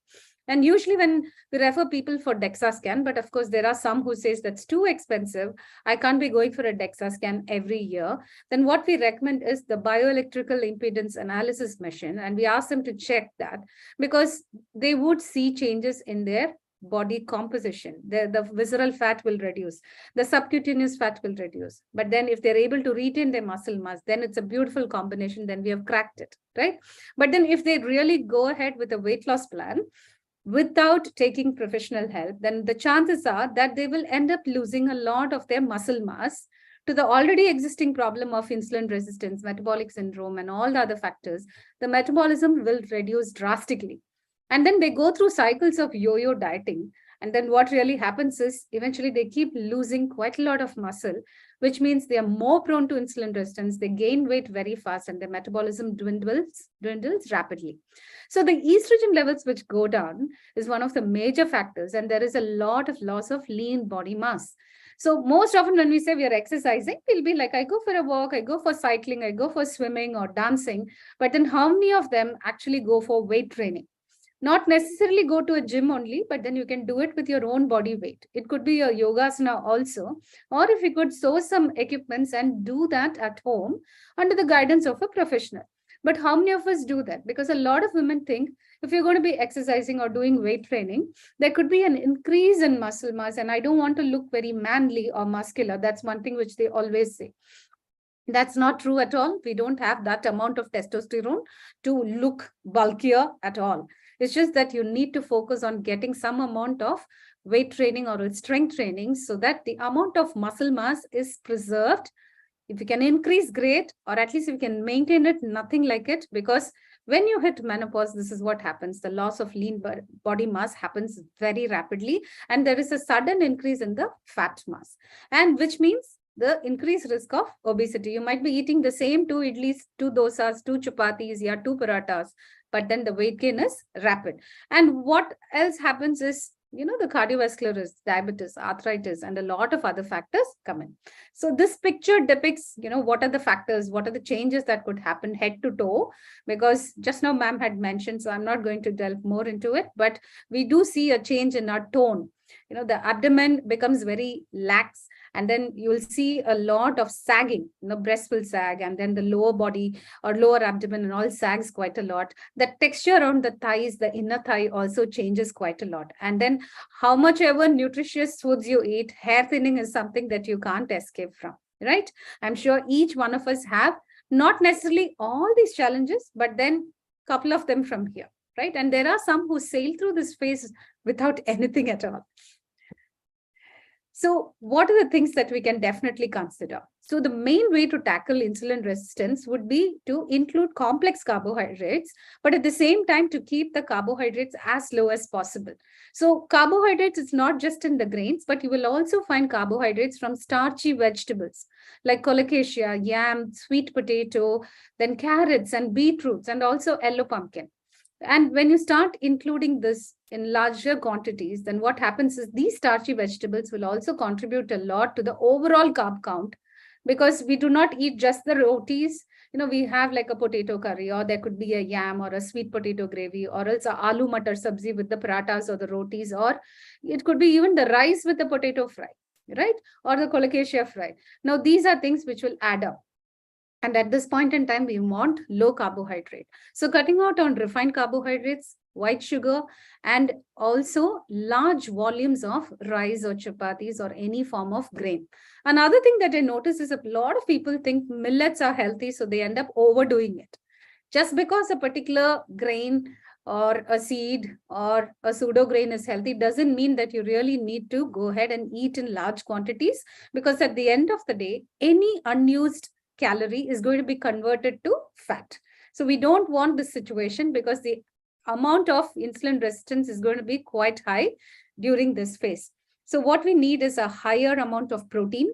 And usually when we refer people for DEXA scan, but of course there are some who says that's too expensive, I can't be going for a DEXA scan every year, then what we recommend is the bioelectrical impedance analysis machine, and we ask them to check that, because they would see changes in their body composition. The visceral fat will reduce, the subcutaneous fat will reduce. But then if they're able to retain their muscle mass, then it's a beautiful combination, then we have cracked it, right? But then if they really go ahead with a weight loss plan without taking professional help, then the chances are that they will end up losing a lot of their muscle mass to the already existing problem of insulin resistance, metabolic syndrome, and all the other factors. The metabolism will reduce drastically. And then they go through cycles of yo-yo dieting. And then what really happens is eventually they keep losing quite a lot of muscle, which means they are more prone to insulin resistance. They gain weight very fast and their metabolism dwindles rapidly. So the estrogen levels which go down is one of the major factors. And there is a lot of loss of lean body mass. So most often when we say we are exercising, we'll be like, I go for a walk, I go for cycling, I go for swimming or dancing. But then how many of them actually go for weight training? Not necessarily go to a gym only, but then you can do it with your own body weight. It could be a yogasana also, or if you could source some equipments and do that at home under the guidance of a professional. But how many of us do that? Because a lot of women think if you're going to be exercising or doing weight training, there could be an increase in muscle mass, and I don't want to look very manly or muscular. That's one thing which they always say. That's not true at all. We don't have that amount of testosterone to look bulkier at all. It's just that you need to focus on getting some amount of weight training or strength training so that the amount of muscle mass is preserved. If you can increase, great, or at least if you can maintain it, nothing like it, because when you hit menopause, this is what happens. The loss of lean body mass happens very rapidly, and there is a sudden increase in the fat mass, and which means the increased risk of obesity. You might be eating the same 2 idlis, 2 dosas, 2 chapatis, yeah, 2 parathas, but then the weight gain is rapid. And what else happens is, the cardiovascular risk, diabetes, arthritis, and a lot of other factors come in. So this picture depicts, what are the factors, what are the changes that could happen head to toe, because just now ma'am had mentioned, so I'm not going to delve more into it, but we do see a change in our tone. The abdomen becomes very lax, and then you will see a lot of sagging. Breast will sag, and then the lower body or lower abdomen and all sags quite a lot. The texture around the thighs, the inner thigh also changes quite a lot. And then how much ever nutritious foods you eat, hair thinning is something that you can't escape from, right? I'm sure each one of us have not necessarily all these challenges, but then a couple of them from here, right? And there are some who sail through this phase without anything at all. So what are the things that we can definitely consider? So the main way to tackle insulin resistance would be to include complex carbohydrates, but at the same time to keep the carbohydrates as low as possible. So carbohydrates is not just in the grains, but you will also find carbohydrates from starchy vegetables like colocasia, yam, sweet potato, then carrots and beetroots, and also yellow pumpkin. And when you start including this in larger quantities, then what happens is these starchy vegetables will also contribute a lot to the overall carb count, because we do not eat just the rotis. We have like a potato curry, or there could be a yam or a sweet potato gravy, or else a aloo matar sabzi with the parathas or the rotis, or it could be even the rice with the potato fry, right? Or the colocasia fry. Now, these are things which will add up. And at this point in time, we want low carbohydrate. So cutting out on refined carbohydrates, white sugar, and also large volumes of rice or chapatis or any form of grain. Another thing that I notice is a lot of people think millets are healthy, so they end up overdoing it. Just because a particular grain or a seed or a pseudo grain is healthy doesn't mean that you really need to go ahead and eat in large quantities, because at the end of the day, any unused calorie is going to be converted to fat. So we don't want this situation, because the amount of insulin resistance is going to be quite high during this phase. So what we need is a higher amount of protein,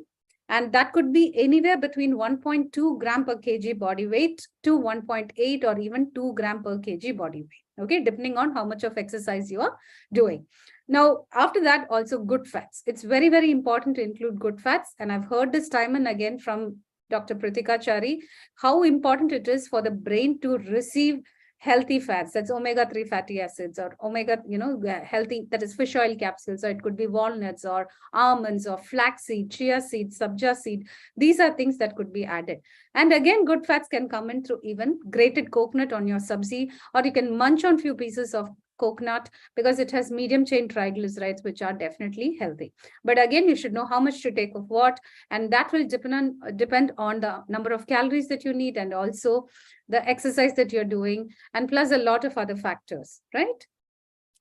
and that could be anywhere between 1.2 gram per kg body weight to 1.8 or even 2 gram per kg body weight, okay, depending on how much of exercise you are doing. Now, after that, also good fats. It's very, very important to include good fats. And I've heard this time and again from Dr. Pratika Chari, how important it is for the brain to receive healthy fats, that's omega-3 fatty acids, or omega, healthy, that is fish oil capsules, or it could be walnuts or almonds or flaxseed, chia seed, sabja seed. These are things that could be added. And again, good fats can come in through even grated coconut on your sabzi, or you can munch on few pieces of coconut because it has medium chain triglycerides, which are definitely healthy. But again, you should know how much to take of what, and that will depend on the number of calories that you need, and also the exercise that you're doing, and plus a lot of other factors, right?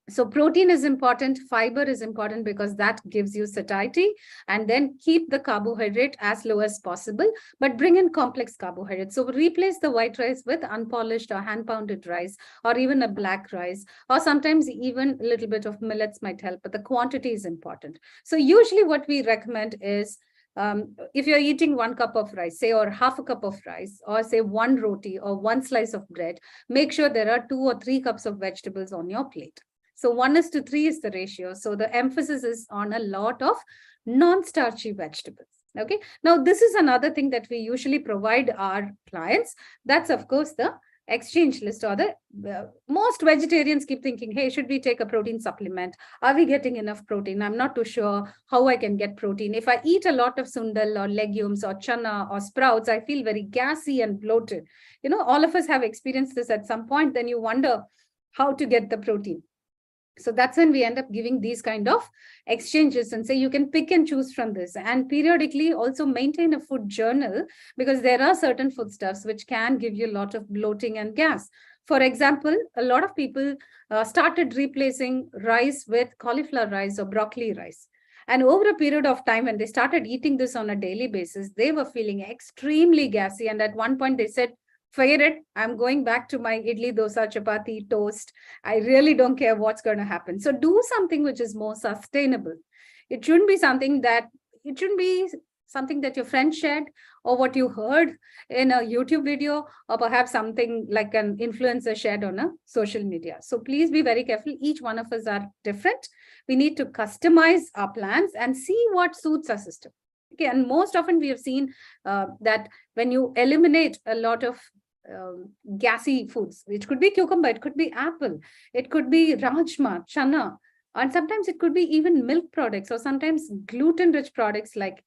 So protein is important, fiber is important because that gives you satiety, and then keep the carbohydrate as low as possible, but bring in complex carbohydrates. So replace the white rice with unpolished or hand pounded rice, or even a black rice, or sometimes even a little bit of millets might help, but the quantity is important. So usually what we recommend is, if you're eating 1 cup of rice, say, or half a cup of rice, or say 1 roti or 1 slice of bread, make sure there are 2 or 3 cups of vegetables on your plate. So 1:3 is the ratio. So the emphasis is on a lot of non-starchy vegetables. Okay. Now, this is another thing that we usually provide our clients. That's, of course, the exchange list, or the most vegetarians keep thinking, hey, should we take a protein supplement? Are we getting enough protein? I'm not too sure how I can get protein. If I eat a lot of sundal or legumes or chana or sprouts, I feel very gassy and bloated. All of us have experienced this at some point. Then you wonder how to get the protein. So that's when we end up giving these kind of exchanges and say you can pick and choose from this, and periodically also maintain a food journal, because there are certain foodstuffs which can give you a lot of bloating and gas. For example, a lot of people started replacing rice with cauliflower rice or broccoli rice. And over a period of time, when they started eating this on a daily basis, they were feeling extremely gassy. And at one point they said, forget it, I'm going back to my idli, dosa, chapati, toast. I really don't care what's going to happen. So do something which is more sustainable. It shouldn't be something that your friend shared, or what you heard in a YouTube video, or perhaps something like an influencer shared on a social media. So please be very careful. Each one of us are different. We need to customize our plans and see what suits our system. Okay, and most often we have seen that when you eliminate a lot of gassy foods, it could be cucumber, it could be apple, it could be rajma, chana, and sometimes it could be even milk products, or sometimes gluten-rich products like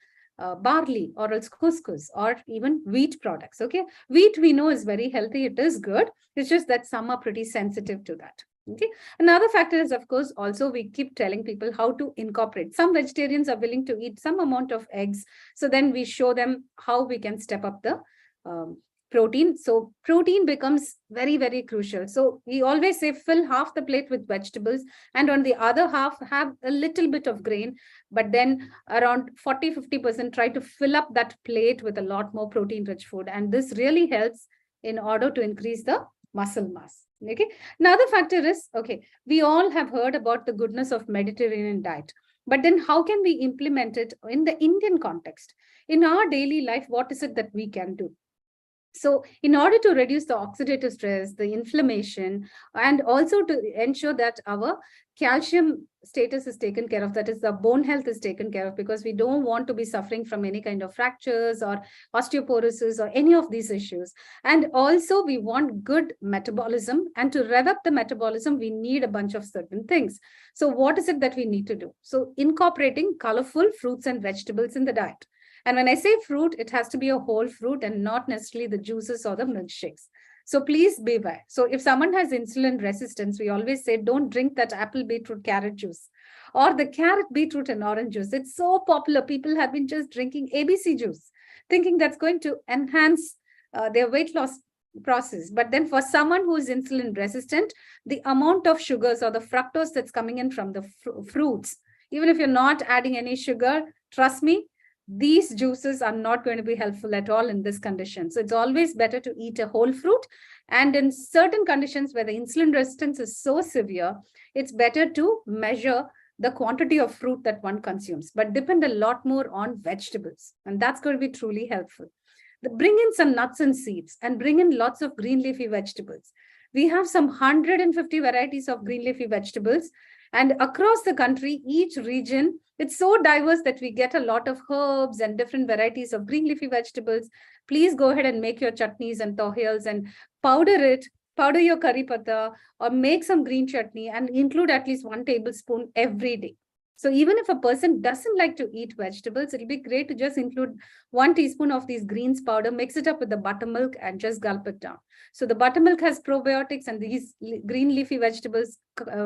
barley, or else couscous, or even wheat products. Okay, wheat we know is very healthy, it is good. It's just that some are pretty sensitive to that. Okay. Another factor is, of course, also we keep telling people how to incorporate. Some vegetarians are willing to eat some amount of eggs. So then we show them how we can step up the protein. So protein becomes very, very crucial. So we always say fill half the plate with vegetables, and on the other half have a little bit of grain, but then around 40-50% try to fill up that plate with a lot more protein rich food. And this really helps in order to increase the muscle mass. Okay. Another factor is, okay, we all have heard about the goodness of Mediterranean diet, but then how can we implement it in the Indian context? In our daily life, what is it that we can do? So in order to reduce the oxidative stress, the inflammation, and also to ensure that our calcium status is taken care of, that is the bone health is taken care of, because we don't want to be suffering from any kind of fractures or osteoporosis or any of these issues. And also we want good metabolism, and to rev up the metabolism, we need a bunch of certain things. So what is it that we need to do? So incorporating colorful fruits and vegetables in the diet. And when I say fruit, it has to be a whole fruit and not necessarily the juices or the milkshakes. So please beware. So if someone has insulin resistance, we always say, don't drink that apple, beetroot, carrot juice, or the carrot, beetroot, and orange juice. It's so popular. People have been just drinking ABC juice, thinking that's going to enhance their weight loss process. But then for someone who is insulin resistant, the amount of sugars or the fructose that's coming in from the fruits, even if you're not adding any sugar, trust me, these juices are not going to be helpful at all in this condition. So it's always better to eat a whole fruit. And in certain conditions where the insulin resistance is so severe, it's better to measure the quantity of fruit that one consumes, but depend a lot more on vegetables. And that's going to be truly helpful. Bring in some nuts and seeds, and bring in lots of green leafy vegetables. We have some 150 varieties of green leafy vegetables. And across the country, each region, it's so diverse that we get a lot of herbs and different varieties of green leafy vegetables. Please go ahead and make your chutneys and tohiyals and powder it powder your curry patta or make some green chutney and include at least 1 tablespoon every day. So even if a person doesn't like to eat vegetables, it'll be great to just include 1 teaspoon of these greens powder, mix it up with the buttermilk and just gulp it down. So the buttermilk has probiotics, and these green leafy vegetables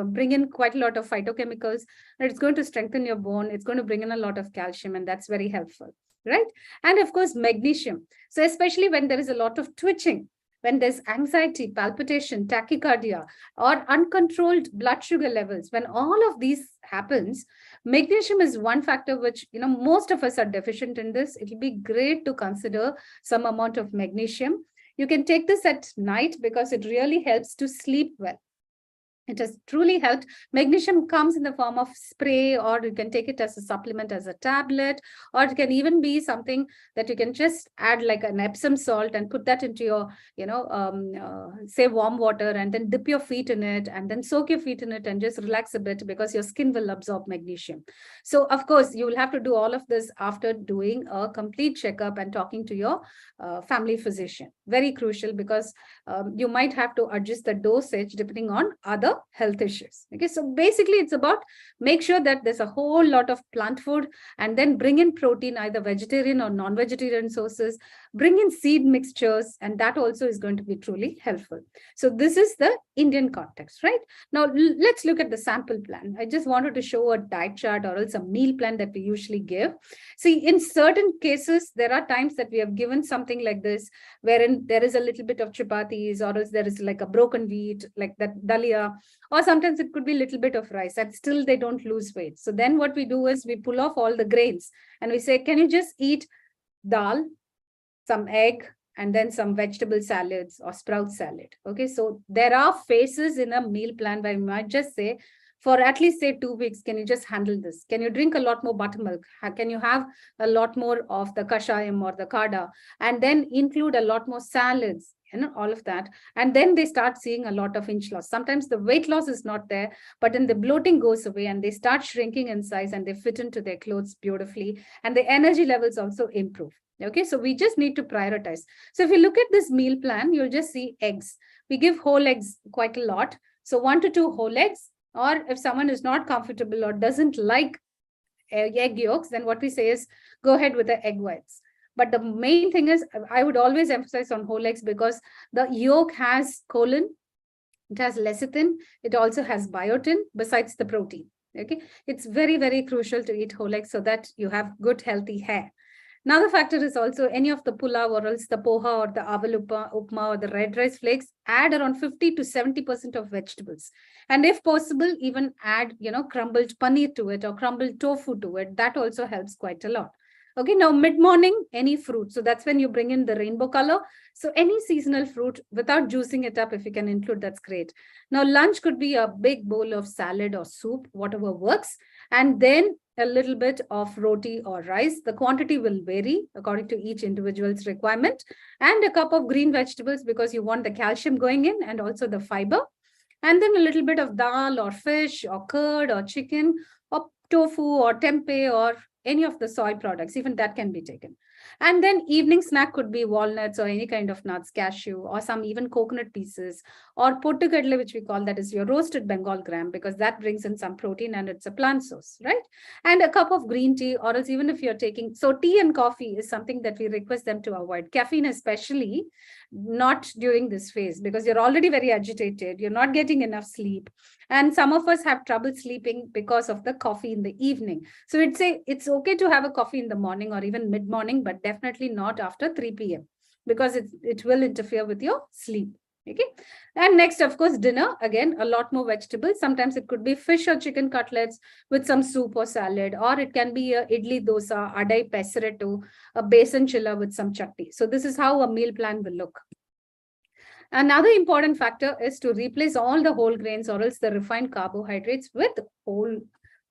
bring in quite a lot of phytochemicals, and it's going to strengthen your bone. It's going to bring in a lot of calcium, and that's very helpful, right? And of course, magnesium. So especially when there is a lot of twitching, when there's anxiety, palpitation, tachycardia, or uncontrolled blood sugar levels, when all of these happens, magnesium is one factor which, most of us are deficient in this. It will be great to consider some amount of magnesium. You can take this at night because it really helps to sleep well. It has truly helped. Magnesium comes in the form of spray, or you can take it as a supplement, as a tablet, or it can even be something that you can just add like an Epsom salt and put that into your, say warm water, and then dip your feet in it and then soak your feet in it and just relax a bit, because your skin will absorb magnesium. So of course, you will have to do all of this after doing a complete checkup and talking to your family physician. Very crucial, because you might have to adjust the dosage depending on other health issues. Okay, so basically it's about make sure that there's a whole lot of plant food, and then bring in protein, either vegetarian or non-vegetarian sources, bring in seed mixtures, and that also is going to be truly helpful. So this is the Indian context, right? Now let's look at the sample plan. I just wanted to show a diet chart or else a meal plan that we usually give. See, in certain cases, there are times that we have given something like this, wherein there is a little bit of chapatis, or else there is like a broken wheat, like that dalia, or sometimes it could be a little bit of rice, and still they don't lose weight. So then what we do is we pull off all the grains and we say, can you just eat dal, some egg, and then some vegetable salads or sprout salad? Okay, so there are phases in a meal plan where we might just say, for at least say 2 weeks, can you just handle this? Can you drink a lot more buttermilk? Can you have a lot more of the kashayam or the kada, and then include a lot more salads, all of that. And then they start seeing a lot of inch loss. Sometimes the weight loss is not there, but then the bloating goes away and they start shrinking in size and they fit into their clothes beautifully, and the energy levels also improve. Okay, so we just need to prioritize. So if you look at this meal plan, you'll just see eggs. We give whole eggs quite a lot. So 1 to 2 whole eggs, or if someone is not comfortable or doesn't like egg yolks, then what we say is go ahead with the egg whites. But the main thing is, I would always emphasize on whole eggs, because the yolk has choline, it has lecithin, it also has biotin besides the protein. Okay, it's very, very crucial to eat whole eggs so that you have good, healthy hair. Another factor is also any of the pulao or else the poha or the aval upma or the red rice flakes, add around 50 to 70% of vegetables. And if possible, even add, crumbled paneer to it or crumbled tofu to it. That also helps quite a lot. Okay, now mid-morning, any fruit. So that's when you bring in the rainbow color. So any seasonal fruit without juicing it up, if you can include, that's great. Now lunch could be a big bowl of salad or soup, whatever works. And then a little bit of roti or rice. The quantity will vary according to each individual's requirement. And a cup of green vegetables, because you want the calcium going in and also the fiber. And then a little bit of dal or fish or curd or chicken or tofu or tempeh or any of the soy products, even that can be taken. And then evening snack could be walnuts or any kind of nuts, cashew, or some even coconut pieces, or pottukadle, which we call, that is your roasted Bengal gram, because that brings in some protein and it's a plant source, right? And a cup of green tea, or else even if you're taking, so tea and coffee is something that we request them to avoid. Caffeine especially, not during this phase, because you're already very agitated, you're not getting enough sleep. And some of us have trouble sleeping because of the coffee in the evening. So we'd say it's okay to have a coffee in the morning or even mid-morning, but definitely not after 3 p.m. because it will interfere with your sleep. Okay. And next, of course, dinner, again, a lot more vegetables. Sometimes it could be fish or chicken cutlets with some soup or salad, or it can be a idli dosa, adai pesarettu, a besan chilla with some chutney. So this is how a meal plan will look. Another important factor is to replace all the whole grains or else the refined carbohydrates with whole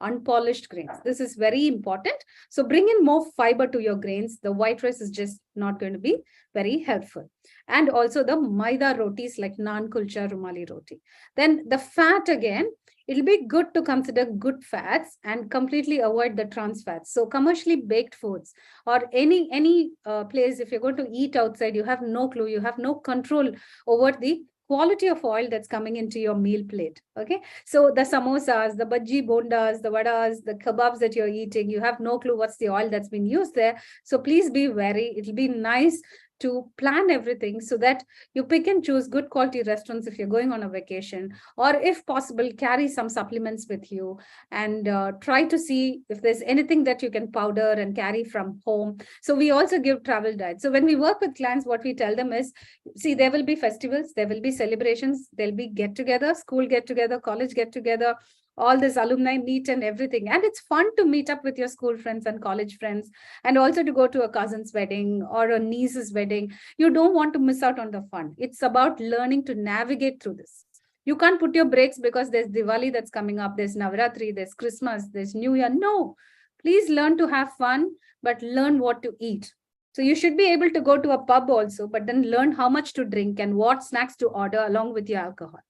unpolished grains. This is very important. So bring in more fiber to your grains. The white rice is just not going to be very helpful. And also the maida rotis like naan, kulcha, rumali roti. Then the fat, again, it'll be good to consider good fats and completely avoid the trans fats. So commercially baked foods or any place, if you're going to eat outside, you have no clue, you have no control over the quality of oil that's coming into your meal plate. Okay. So the samosas, the bhaji bondas, the vadas, the kebabs that you're eating, you have no clue what's the oil that's been used there. So please be wary. It'll be nice to plan everything so that you pick and choose good quality restaurants if you're going on a vacation, or if possible, carry some supplements with you, and try to see if there's anything that you can powder and carry from home. So we also give travel diets. So when we work with clients, what we tell them is, see, there will be festivals, there will be celebrations, there'll be get together, school get together, college get together, all this alumni meet and everything. And it's fun to meet up with your school friends and college friends, and also to go to a cousin's wedding or a niece's wedding. You don't want to miss out on the fun. It's about learning to navigate through this. You can't put your brakes because there's Diwali that's coming up, there's Navratri, there's Christmas, there's New Year. No, please learn to have fun, but learn what to eat. So you should be able to go to a pub also, but then learn how much to drink and what snacks to order along with your alcohol.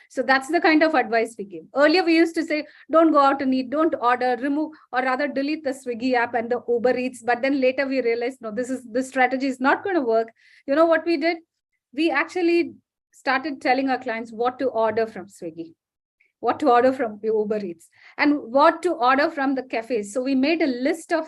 So that's the kind of advice we give. Earlier, we used to say, don't go out and eat, don't order, remove, or rather delete the Swiggy app and the Uber Eats. But then later we realized, no, this strategy is not going to work. You know what we did? We actually started telling our clients what to order from Swiggy, what to order from Uber Eats, and what to order from the cafes. So we made a list of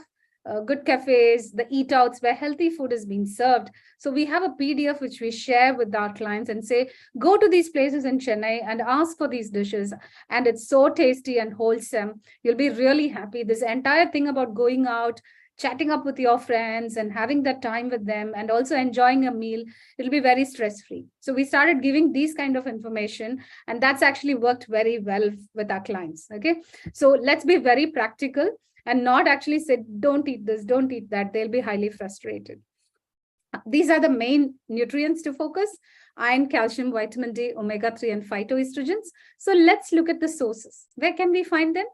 good cafes, the eat outs where healthy food is being served. So we have a PDF which we share with our clients and say, go to these places in Chennai and ask for these dishes. And it's so tasty and wholesome. You'll be really happy. This entire thing about going out, chatting up with your friends and having that time with them and also enjoying a meal, it'll be very stress-free. So we started giving these kind of information, and that's actually worked very well with our clients. Okay. So let's be very practical and not actually say, don't eat this, don't eat that. They'll be highly frustrated. These are the main nutrients to focus: iron, calcium, vitamin D, omega-3, and phytoestrogens. So let's look at the sources. Where can we find them?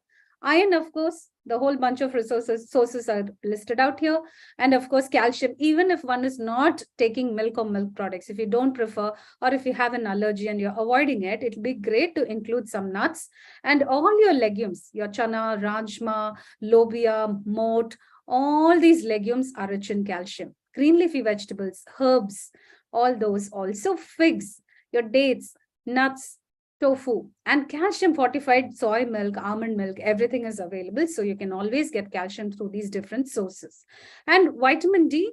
Iron, of course, the whole bunch of sources are listed out here. And of course, calcium, even if one is not taking milk or milk products, if you don't prefer, or if you have an allergy and you're avoiding it, it'll be great to include some nuts and all your legumes, your chana, rajma, lobia, moat, all these legumes are rich in calcium. Green leafy vegetables, herbs, all those, also figs, your dates, nuts, tofu, and calcium fortified soy milk, almond milk, everything is available. So you can always get calcium through these different sources. And vitamin D,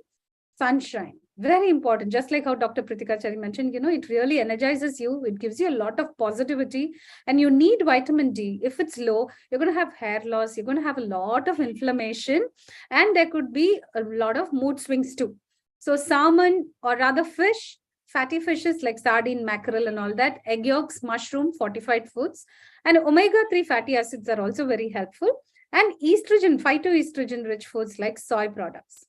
sunshine, very important. Just like how Dr. Pritika Chari mentioned, it really energizes you. It gives you a lot of positivity, and you need vitamin D. If it's low, you're going to have hair loss, you're going to have a lot of inflammation, and there could be a lot of mood swings too. So salmon, or rather fish, fatty fishes like sardine, mackerel, and all that, egg yolks, mushroom, fortified foods, and omega-3 fatty acids are also very helpful. And estrogen, phytoestrogen-rich foods like soy products.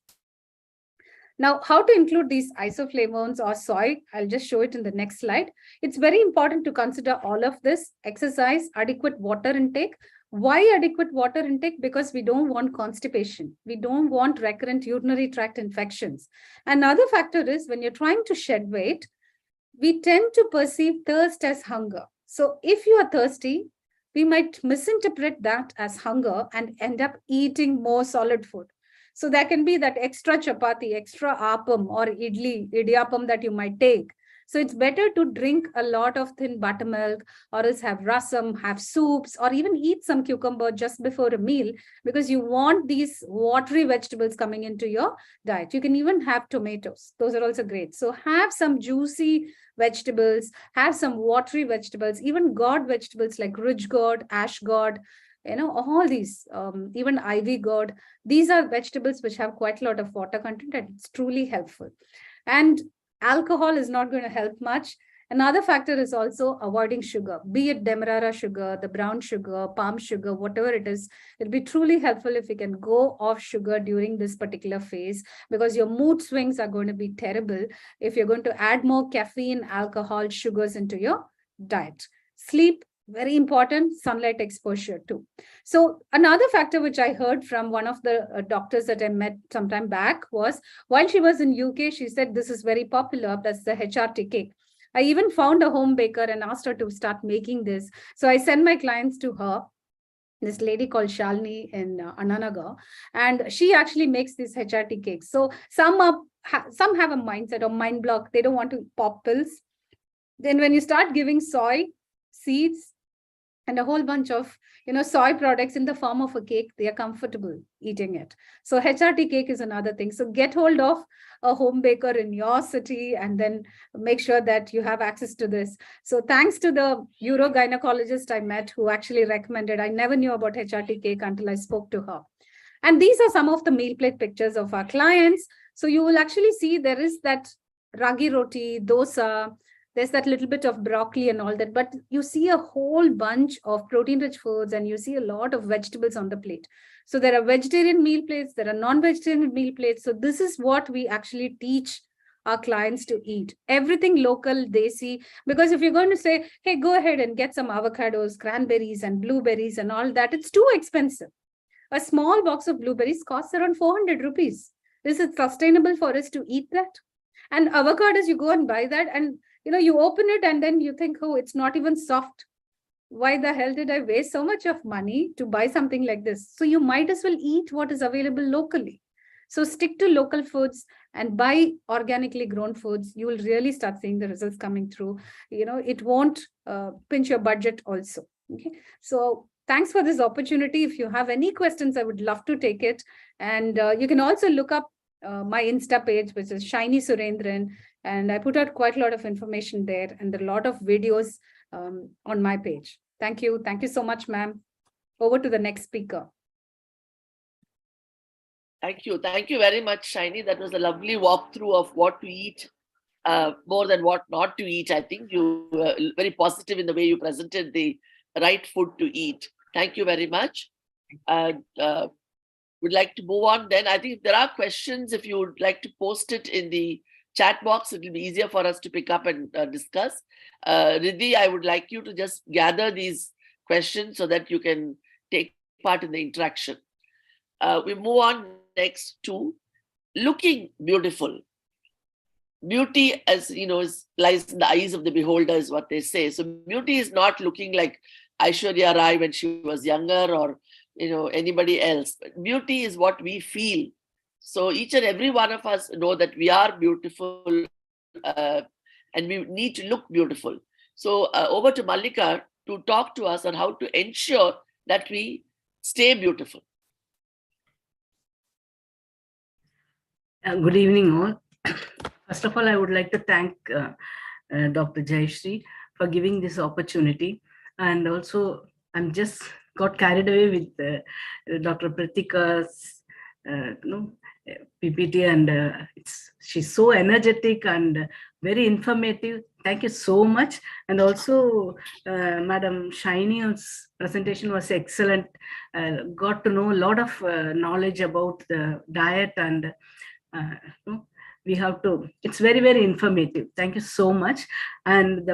Now, how to include these isoflavones or soy? I'll just show it in the next slide. It's very important to consider all of this: exercise, adequate water intake. Why adequate water intake? Because we don't want constipation. We don't want recurrent urinary tract infections. Another factor is when you're trying to shed weight, we tend to perceive thirst as hunger. So if you are thirsty, we might misinterpret that as hunger and end up eating more solid food. So there can be that extra chapati, extra appam or idiyappam that you might take. So it's better to drink a lot of thin buttermilk, or else have rasam, have soups, or even eat some cucumber just before a meal, because you want these watery vegetables coming into your diet. You can even have tomatoes. Those are also great. So have some juicy vegetables, have some watery vegetables, even gourd vegetables like ridge gourd, ash gourd, all these, even ivy gourd. These are vegetables which have quite a lot of water content, and it's truly helpful. And alcohol is not going to help much. Another factor is also avoiding sugar, be it demerara sugar, the brown sugar, palm sugar, whatever it is. It'll be truly helpful if you can go off sugar during this particular phase, because your mood swings are going to be terrible if you're going to add more caffeine, alcohol, sugars into your diet. Sleep, very important. Sunlight exposure too. So another factor which I heard from one of the doctors that I met some time back was, while she was in UK, she said this is very popular. That's the HRT cake. I even found a home baker and asked her to start making this. So I sent my clients to her, this lady called Shalini in Ananagar, and she actually makes these HRT cakes. So some have a mindset or mind block. They don't want to pop pills. Then when you start giving soy seeds and a whole bunch of soy products in the form of a cake, they are comfortable eating it. So HRT cake is another thing. So get hold of a home baker in your city and then make sure that you have access to this. So thanks to the urogynecologist I met who actually recommended, I never knew about HRT cake until I spoke to her. And these are some of the meal plate pictures of our clients. So you will actually see there is that ragi roti, dosa, there's that little bit of broccoli and all that, but you see a whole bunch of protein-rich foods and you see a lot of vegetables on the plate. So there are vegetarian meal plates, there are non-vegetarian meal plates. So this is what we actually teach our clients to eat. Everything local, desi, because if you're going to say, hey, go ahead and get some avocados, cranberries and blueberries and all that, it's too expensive. A small box of blueberries costs around 400 rupees. Is it sustainable for us to eat that? And avocados, you go and buy that and you open it and then you think, oh, it's not even soft. Why the hell did I waste so much of money to buy something like this? So you might as well eat what is available locally. So stick to local foods and buy organically grown foods. You will really start seeing the results coming through. It won't pinch your budget also. Okay. So thanks for this opportunity. If you have any questions, I would love to take it. And you can also look up my Insta page, which is Shiny Surendran. And I put out quite a lot of information there and a lot of videos on my page. Thank you. Thank you so much, ma'am. Over to the next speaker. Thank you. Thank you very much, Shiny. That was a lovely walkthrough of what to eat, more than what not to eat. I think you were very positive in the way you presented the right food to eat. Thank you very much. And would like to move on then. I think if there are questions, if you would like to post it in the chat box, it will be easier for us to pick up and discuss. Riddhi, I would like you to just gather these questions so that you can take part in the interaction. We move on next to looking beautiful. Beauty, as you know, lies in the eyes of the beholder, is what they say. So beauty is not looking like Aishwarya Rai when she was younger or anybody else. But beauty is what we feel. So each and every one of us know that we are beautiful and we need to look beautiful. So over to Mallika to talk to us on how to ensure that we stay beautiful. Good evening, all. First of all, I would like to thank Dr. Jayashree for giving this opportunity. And also, I'm just got carried away with Dr. Pritika's PPT, and she's so energetic and very informative. Thank you so much. And also, Madam Shiny's presentation was excellent. Got to know a lot of knowledge about the diet, and we have to, it's very, very informative. Thank you so much. And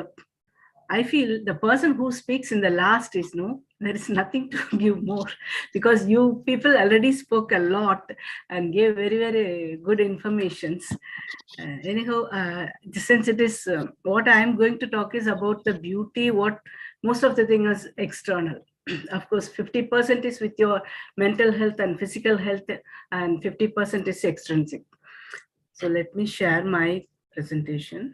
I feel the person who speaks in the last is there is nothing to give more, because you people already spoke a lot and gave very, very good informations. Anyhow, since it is what I am going to talk is about the beauty, what most of the thing is external. Of course, 50% is with your mental health and physical health, and 50% is extrinsic. So let me share my presentation.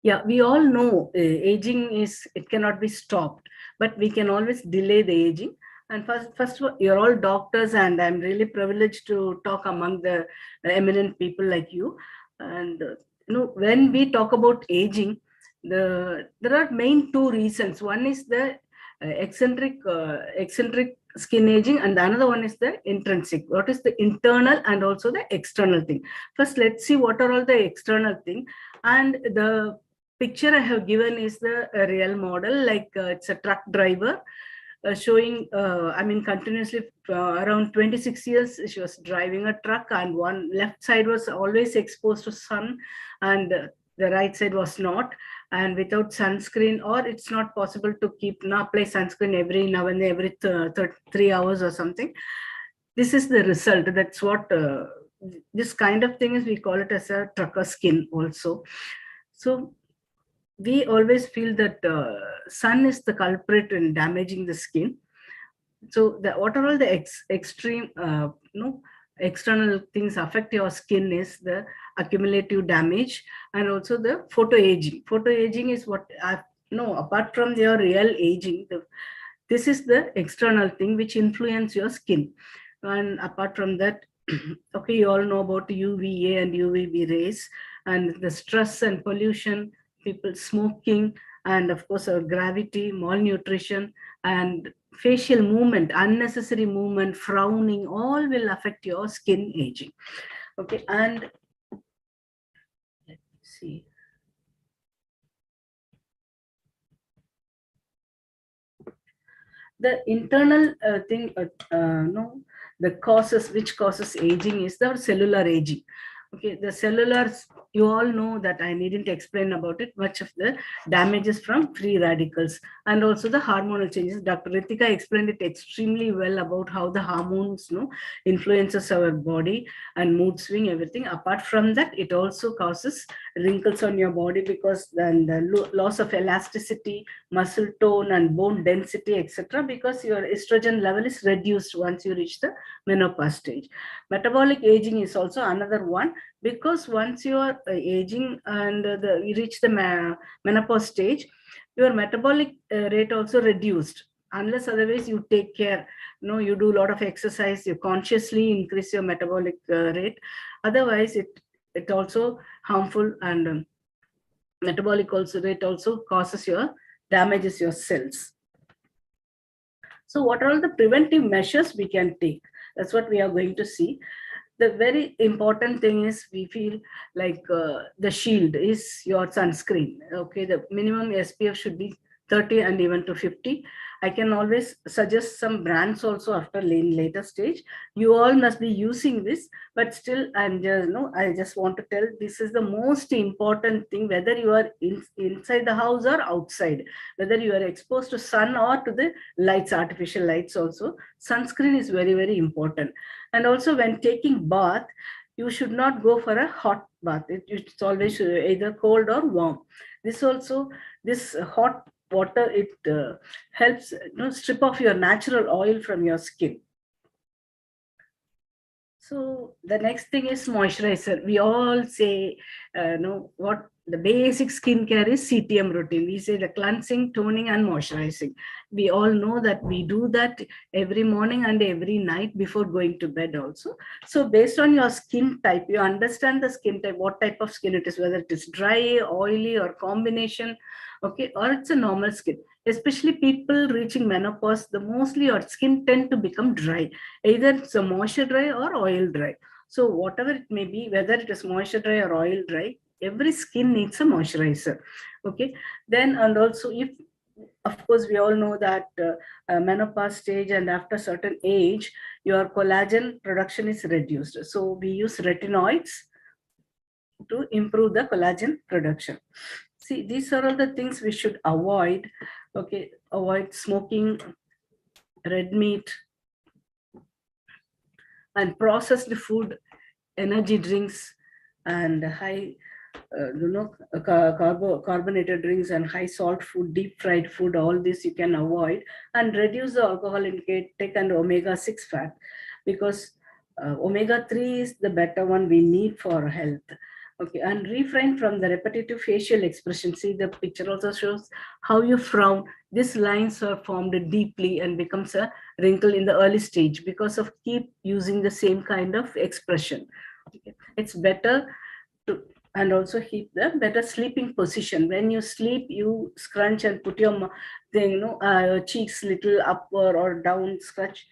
Yeah, we all know aging it cannot be stopped, but we can always delay the aging. And first of all, you're all doctors, and I'm really privileged to talk among the eminent people like you. And when we talk about aging, there are main two reasons. One is the eccentric skin aging, and the another one is the intrinsic. What is the internal and also the external thing? First, let's see what are all the external thing. And the picture I have given is the real model, like it's a truck driver showing, continuously around 26 years, she was driving a truck, and one left side was always exposed to sun, and the right side was not, and without sunscreen, or it's not possible to apply sunscreen every now and then, every 3 hours or something. This is the result. That's what this kind of thing is. We call it as a trucker skin also. So we always feel that sun is the culprit in damaging the skin. So what are all the extreme external things affect your skin is the accumulative damage and also the photoaging. Photoaging is what I know, apart from your real aging, this is the external thing which influence your skin. And apart from that, okay, you all know about UVA and UVB rays and the stress and pollution, people smoking, and of course gravity, malnutrition, and facial movement, unnecessary movement, frowning, all will affect your skin aging. Okay, and let me see. The internal thing, no, the causes, which causes aging is the cellular aging. Okay, the cellulars, you all know that I needn't explain about it. Much of the damages from free radicals and also the hormonal changes. Dr. Ritika explained it extremely well about how the hormones, influences our body and mood swing, everything. Apart from that, it also causes wrinkles on your body because then the loss of elasticity, muscle tone, and bone density, etc. Because your estrogen level is reduced once you reach the menopause stage. Metabolic aging is also another one, because once you are aging and you reach the menopause stage, your metabolic rate also reduced, unless otherwise you take care. You do a lot of exercise, you consciously increase your metabolic rate. Otherwise it also harmful, and metabolic also rate also damages your cells. So what are all the preventive measures we can take? That's what we are going to see. The very important thing is, we feel like the shield is your sunscreen. Okay, the minimum SPF should be 30 and even to 50. I can always suggest some brands also after later stage. You all must be using this, but still I just want to tell, this is the most important thing, whether you are inside the house or outside, whether you are exposed to sun or to the lights, artificial lights also. Sunscreen is very, very important. And also when taking bath, you should not go for a hot bath. It's always either cold or warm. This hot water, it helps strip off your natural oil from your skin. So the next thing is moisturizer. We all say, what the basic skincare is CTM routine. We say the cleansing, toning, and moisturizing. We all know that we do that every morning and every night before going to bed also. So based on your skin type, you understand the skin type, what type of skin it is, whether it is dry, oily, or combination, okay, or it's a normal skin. Especially people reaching menopause, the mostly your skin tend to become dry. Either it's a moisture dry or oil dry. So whatever it may be, whether it is moisture dry or oil dry, every skin needs a moisturizer. Okay. Then, and also, if of course we all know that menopause stage and after certain age, your collagen production is reduced. So we use retinoids to improve the collagen production. See, these are all the things we should avoid. Okay, avoid smoking, red meat, and processed food, energy drinks, and high, carbonated drinks and high salt food, deep fried food. All this you can avoid, and reduce the alcohol intake and omega-6 fat, because omega-3 is the better one we need for health. Okay, and refrain from the repetitive facial expression. See, the picture also shows how you frown. These lines are formed deeply and becomes a wrinkle in the early stage because of keep using the same kind of expression. Okay. It's better to, and also keep the better sleeping position. When you sleep, you scrunch and put your cheeks little upward or down, scratch.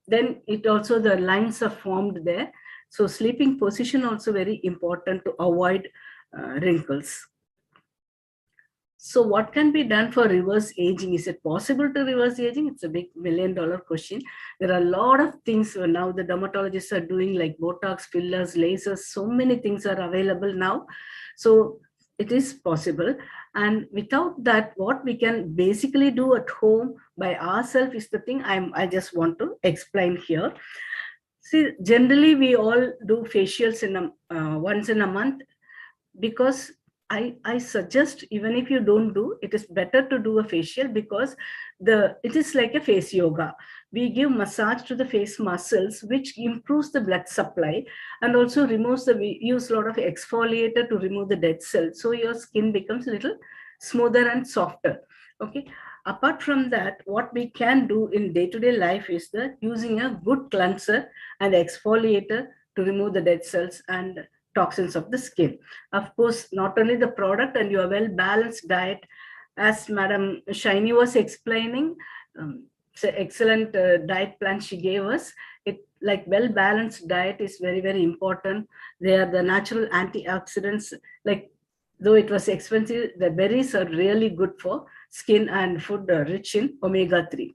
Then it also, the lines are formed there. So sleeping position also very important to avoid wrinkles. So what can be done for reverse aging? Is it possible to reverse aging? It's a big $1 million question. There are a lot of things now the dermatologists are doing, like Botox, fillers, lasers. So many things are available now. So it is possible. And without that, what we can basically do at home by ourselves is the thing I just want to explain here. See, generally we all do facials once in a month, because I suggest, even if you don't do, it is better to do a facial, because it is like a face yoga. We give massage to the face muscles, which improves the blood supply, and also we use a lot of exfoliator to remove the dead cells. So your skin becomes a little smoother and softer. Okay. Apart from that, what we can do in day-to-day life is using a good cleanser and exfoliator to remove the dead cells and toxins of the skin. Of course, not only the product, and your well-balanced diet, as Madam Shiny was explaining, it's an excellent diet plan she gave us. It, like, well-balanced diet is very, very important. They are the natural antioxidants. Like, though it was expensive, the berries are really good for skin, and food rich in omega-3.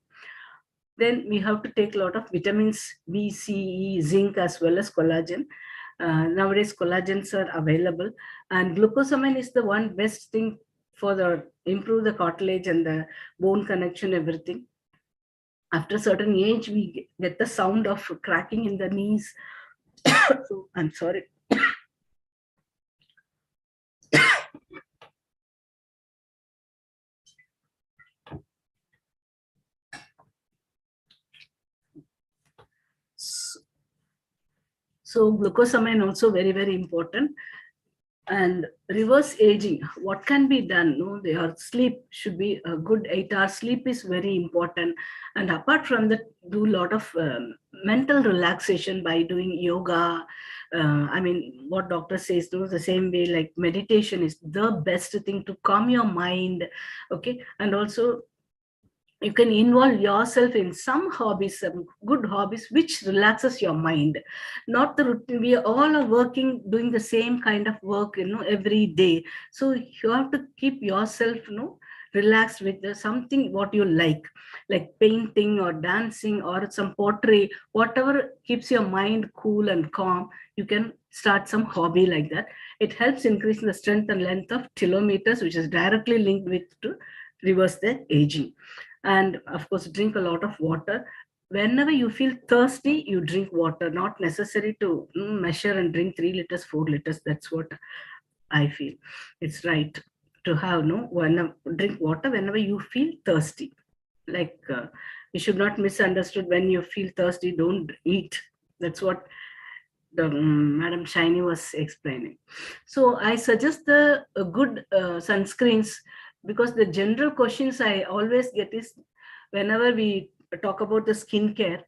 Then we have to take a lot of vitamins B, C, E, zinc, as well as collagen. Nowadays, collagens are available, and glucosamine is the one best thing for improve the cartilage and the bone connection, everything. After a certain age, we get the sound of cracking in the knees. So I'm sorry. So glucosamine also very, very important. And reverse aging, what can be done? No, their sleep should be a good 8 hours sleep is very important. And apart from that, do a lot of mental relaxation by doing yoga. I mean, what doctor says, no, the same way, like meditation is the best thing to calm your mind. Okay. And also, you can involve yourself in some hobbies, some good hobbies, which relaxes your mind. Not the routine. We all are working, doing the same kind of work, every day. So you have to keep yourself, relaxed with something what you like painting or dancing or some pottery, whatever keeps your mind cool and calm. You can start some hobby like that. It helps increase the strength and length of telomeres, which is directly linked with to reverse the aging. And of course, drink a lot of water. Whenever you feel thirsty, you drink water. Not necessary to measure and drink 3 liters, 4 liters. That's what I feel. It's right to have drink water whenever you feel thirsty. Like you should not misunderstood. When you feel thirsty, don't eat. That's what the Madam Shiny was explaining. So I suggest the good sunscreens, because the general questions I always get is, whenever we talk about the skincare,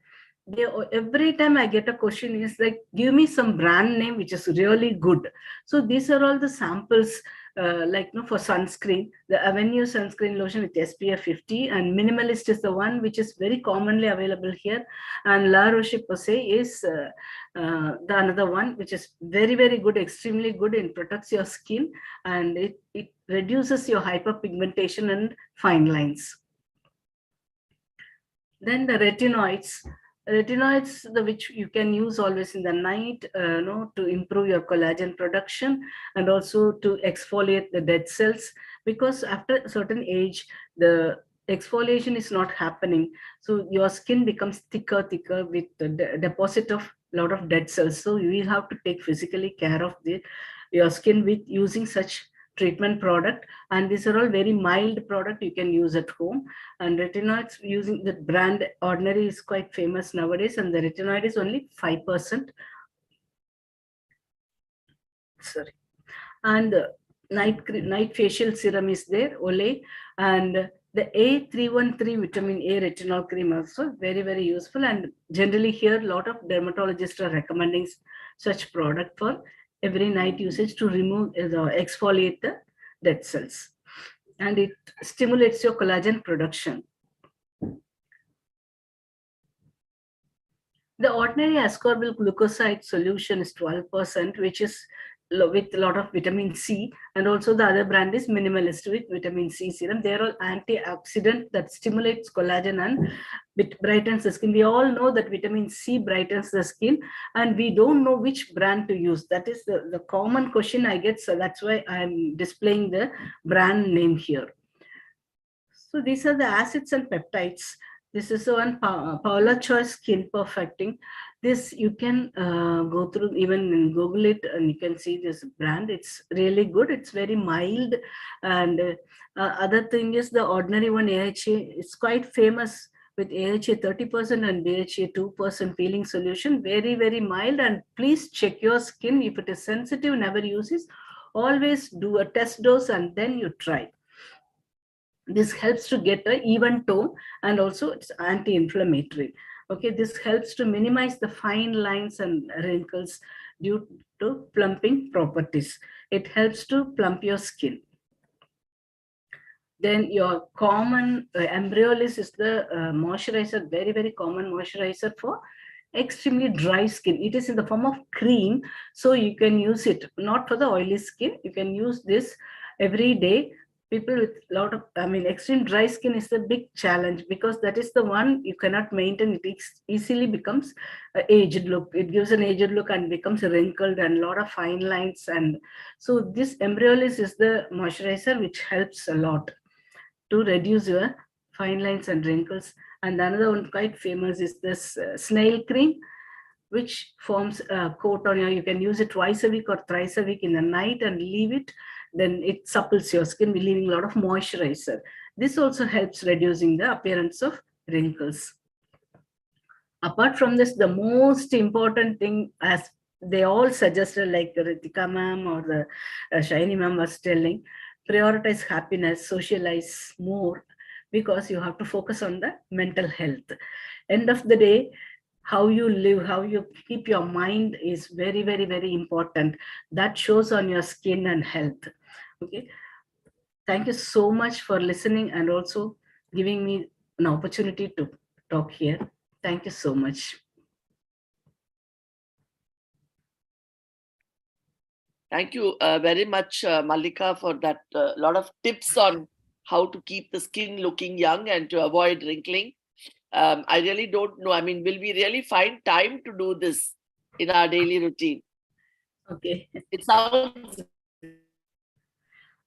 every time I get a question is like, give me some brand name which is really good. So these are all the samples, for sunscreen. The Avenue sunscreen lotion with SPF 50, and Minimalist is the one which is very commonly available here, and La Roche-Posay is the another one which is very, very good, extremely good. It protects your skin, and it reduces your hyperpigmentation and fine lines. Then the retinoids, which you can use always in the night, to improve your collagen production, and also to exfoliate the dead cells, because after a certain age, the exfoliation is not happening. So your skin becomes thicker with the deposit of a lot of dead cells. So you will have to take physically care of your skin with using such treatment product, and these are all very mild product you can use at home. And retinoids, using the brand Ordinary is quite famous nowadays, and the retinoid is only 5%. Sorry. And night facial serum is there, Olay, and the A313 vitamin A retinol cream also very, very useful. And generally here, a lot of dermatologists are recommending such product for every night usage to remove, exfoliate the dead cells. And it stimulates your collagen production. The ordinary ascorbyl glucoside solution is 12%, which is with a lot of vitamin C, and also the other brand is Minimalist with vitamin C serum. They are all antioxidant that stimulates collagen and brightens the skin. We all know that vitamin C brightens the skin, and we don't know which brand to use. That is the common question I get, so that's why I'm displaying the brand name here. So these are the acids and peptides. This is the one, Paula Choice Skin Perfecting. This you can go through, even in Google it, and you can see this brand. It's really good. It's very mild. And other thing is the ordinary one, AHA. It's quite famous with AHA 30% and BHA 2% peeling solution. Very, very mild. And please check your skin. If it is sensitive, never use it. Always do a test dose and then you try. This helps to get an even tone, and also it's anti-inflammatory. Okay, this helps to minimize the fine lines and wrinkles due to plumping properties. It helps to plump your skin. Then your common Embryolisse is the moisturizer, very, very common moisturizer for extremely dry skin. It is in the form of cream, so you can use it not for the oily skin. You can use this every day. People with a lot of, extreme dry skin is a big challenge, because that is the one you cannot maintain. It easily becomes aged look. It gives an aged look and becomes wrinkled and a lot of fine lines. And so this Embryolisse is the moisturizer which helps a lot to reduce your fine lines and wrinkles. And another one quite famous is this snail cream, which forms a coat on your, you can use it twice a week or thrice a week in the night and leave it. Then it supples your skin, leaving a lot of moisturizer. This also helps reducing the appearance of wrinkles. Apart from this, the most important thing, as they all suggested, like Ritika ma'am or the Shiny ma'am was telling, prioritize happiness, socialize more, because you have to focus on the mental health. End of the day, how you live, how you keep your mind is very, very, very important. That shows on your skin and health. Okay. Thank you so much for listening and also giving me an opportunity to talk here. Thank you so much. Thank you very much, Malika, for that lot of tips on how to keep the skin looking young and to avoid wrinkling. I really don't know. Will we really find time to do this in our daily routine? Okay. It sounds.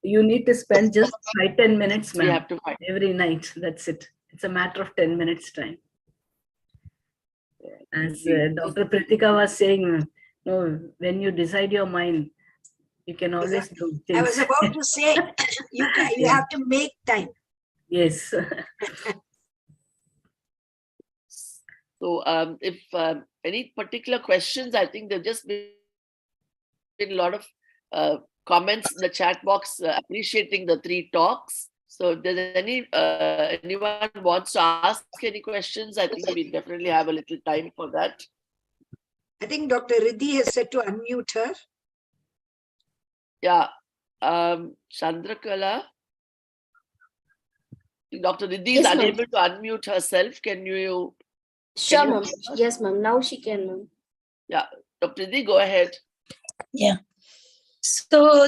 You need to spend just 5-10 minutes, ma'am, We have to find every night. That's it. It's a matter of 10 minutes time. As Dr. Pritika was saying, no, when you decide your mind, you can always do things. I was about to say, you have to make time. Yes. So if any particular questions, I think there've just been a lot of comments in the chat box appreciating the 3 talks. So if there's anyone wants to ask any questions, I think we definitely have a little time for that. I think Dr. Riddhi has said to unmute her. Yeah. Chandrakala. Dr. Riddhi is unable to unmute herself. Can you? Sure, ma'am. Yes, ma'am. Now she can, ma'am. Yeah. Dr. Riddhi, go ahead. Yeah. So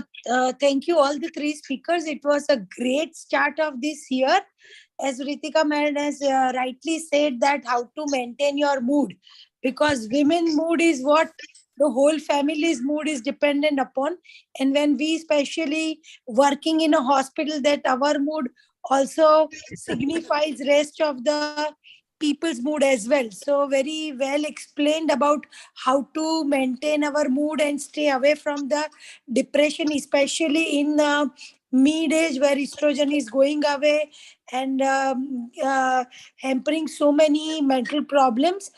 thank you all the 3 speakers. It was a great start of this year. As Ritika Madam has rightly said, that how to maintain your mood, because women mood is what the whole family's mood is dependent upon. And when we especially working in a hospital, that our mood also signifies rest of the people's mood as well. So very well explained about how to maintain our mood and stay away from the depression, especially in mid-age where estrogen is going away and hampering so many mental problems.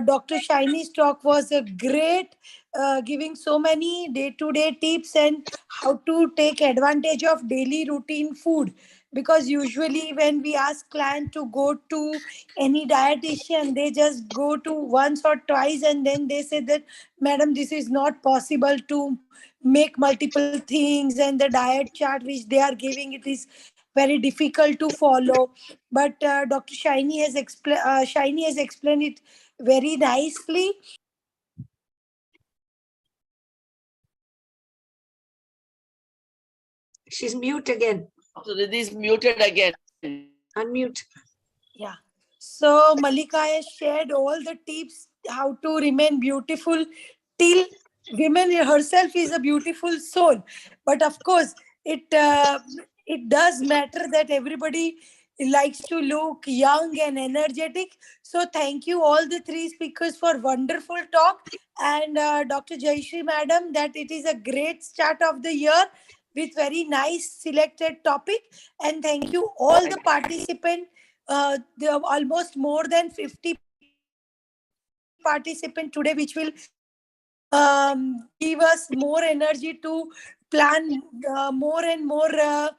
Dr. Shiny's talk was a great, giving so many day-to-day tips and how to take advantage of daily routine food. Because usually when we ask client to go to any dietitian, they just go to once or twice and then they say that, madam, this is not possible to make multiple things, and the diet chart which they are giving, it is very difficult to follow. But Dr. Shiny has explained it very nicely. She's mute again. Dr. Riddhi is muted again. Unmute. Yeah. So Malika has shared all the tips how to remain beautiful till women herself is a beautiful soul. But of course, it does matter that everybody likes to look young and energetic. So thank you all the three speakers for wonderful talk. And Dr. Jayashree Madam, that it is a great start of the year with very nice selected topic. And thank you all the participants. There are almost more than 50 participants today, which will give us more energy to plan more and more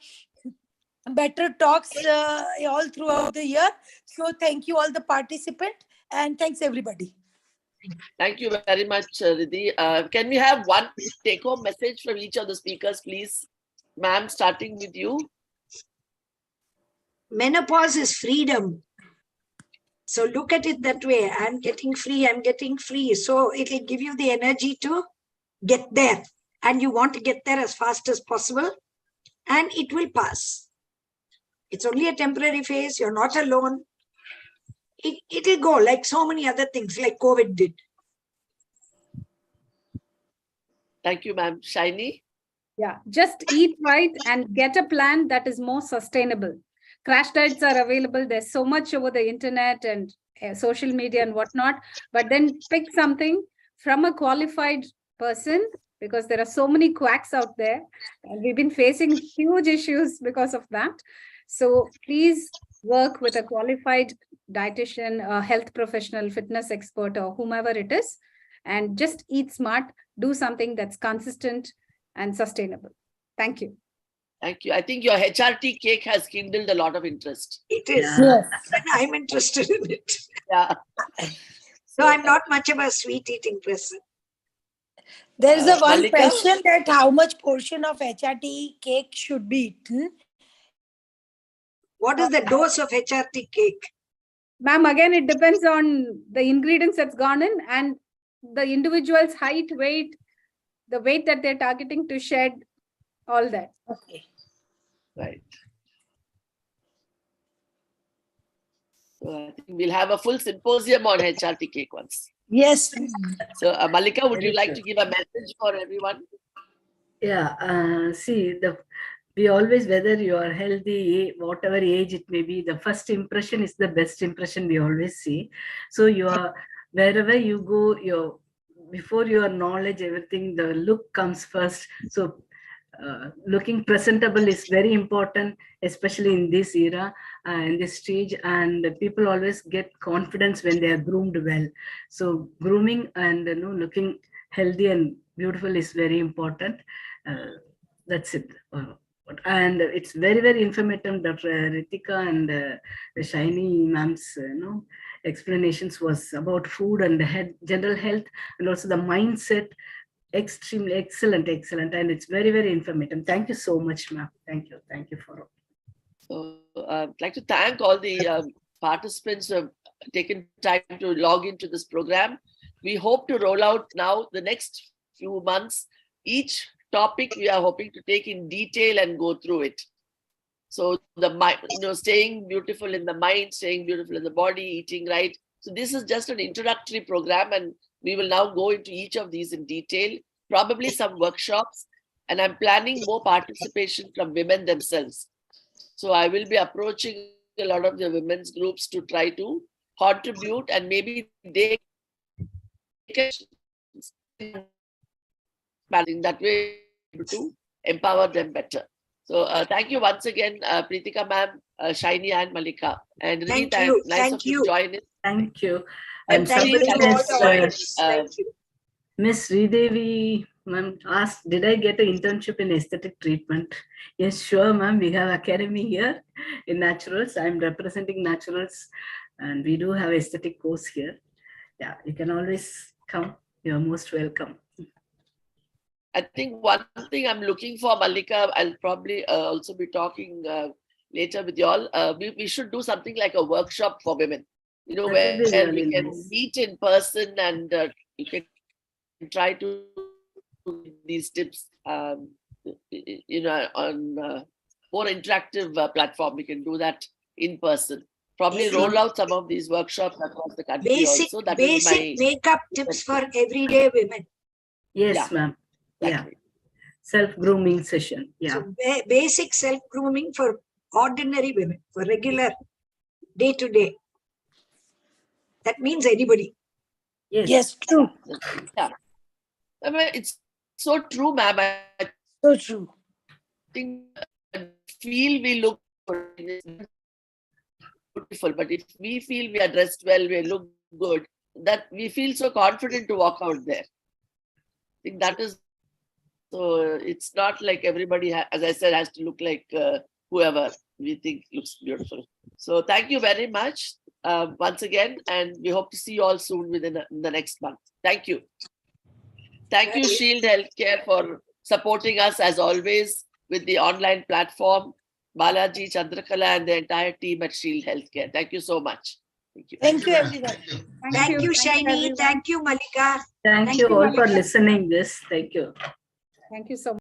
better talks all throughout the year. So thank you all the participants, and thanks everybody. Thank you very much, Riddhi. Can we have one take-home message from each of the speakers, please? Ma'am, starting with you. Menopause is freedom. So look at it that way. I'm getting free. I'm getting free. So it will give you the energy to get there. And you want to get there as fast as possible. And it will pass. It's only a temporary phase. You're not alone. It will go like so many other things, like COVID did. Thank you, ma'am. Shiny? Yeah, just eat right and get a plan that is more sustainable. Crash diets are available. There's so much over the internet and social media and whatnot. But then pick something from a qualified person, because there are so many quacks out there. And we've been facing huge issues because of that. So please work with a qualified dietitian, a health professional, fitness expert, or whomever it is. And just eat smart. Do something that's consistent and sustainable. Thank you. Thank you. I think your HRT cake has kindled a lot of interest. It is. Yes. And I'm interested in it. Yeah. So I'm not much of a sweet eating person. There is a one Malika? question that how much portion of HRT cake should be eaten. What is the dose of HRT cake? Ma'am, again, it depends on the ingredients that's gone in and the individual's height, weight, the weight that they're targeting to shed, all that. Okay. Right. So I think we'll have a full symposium on HRT cake once. Yes. So Malika, would you Very like good. to give a message for everyone? Yeah, see, we always, whether you are healthy, whatever age it may be, the first impression is the best impression we always see. So you are, wherever you go, before your knowledge, everything, the look comes first. So looking presentable is very important, especially in this era, in this stage, and people always get confidence when they are groomed well. So grooming and looking healthy and beautiful is very important. That's it. And it's very, very informative. Dr. Ritika and the Shiny ma'am's explanations was about food and general health, and also the mindset. Extremely excellent, and it's very, very informative. Thank you so much, ma'am. Thank you for all. So I'd like to thank all the participants who have taken time to log into this program. We hope to roll out now the next few months. Each topic we are hoping to take in detail and go through it. So the mind, staying beautiful in the mind, staying beautiful in the body, eating right. So this is just an introductory program, and we will now go into each of these in detail, probably some workshops, and I'm planning more participation from women themselves. So I will be approaching a lot of the women's groups to try to contribute, and maybe they can that way to empower them better. So thank you once again, Preetika ma'am, Shiny and Malika. And really nice of you to join in. Thank you. And thank you to all the audience. Thank you. Miss Sridevi ma'am asked, did I get an internship in aesthetic treatment? Yes, sure, ma'am. We have academy here in naturals. I'm representing naturals, and we do have aesthetic course here. Yeah, you can always come. You're most welcome. I think one thing I'm looking for, Malika, I'll probably also be talking later with you all. We should do something like a workshop for women, where really we can nice. meet in person and you can try to do these tips, on more interactive platform. We can do that in person. Probably roll out some of these workshops across the country also. That is my makeup tips for everyday women. Yes, ma'am. Exactly. Yeah. Self-grooming session. Yeah. So basic self-grooming for ordinary women, for regular day to day. That means anybody. Yes, true. Yeah. I mean, it's so true, ma'am. I So true. think feel we look beautiful, but if we feel we are dressed well, we look good, that we feel so confident to walk out there. I think that is, so it's not like everybody, as I said, has to look like whoever we think looks beautiful. So thank you very much once again, and we hope to see you all soon within the next month. Thank you. Thank you, Shield Healthcare, for supporting us as always with the online platform. Balaji, Chandrakala, and the entire team at Shield Healthcare. Thank you so much. Thank you. Thank you, everyone. Thank you, Shaini. everyone. Thank you, Malika. Thank you all for listening this. Thank you. Thank you so much.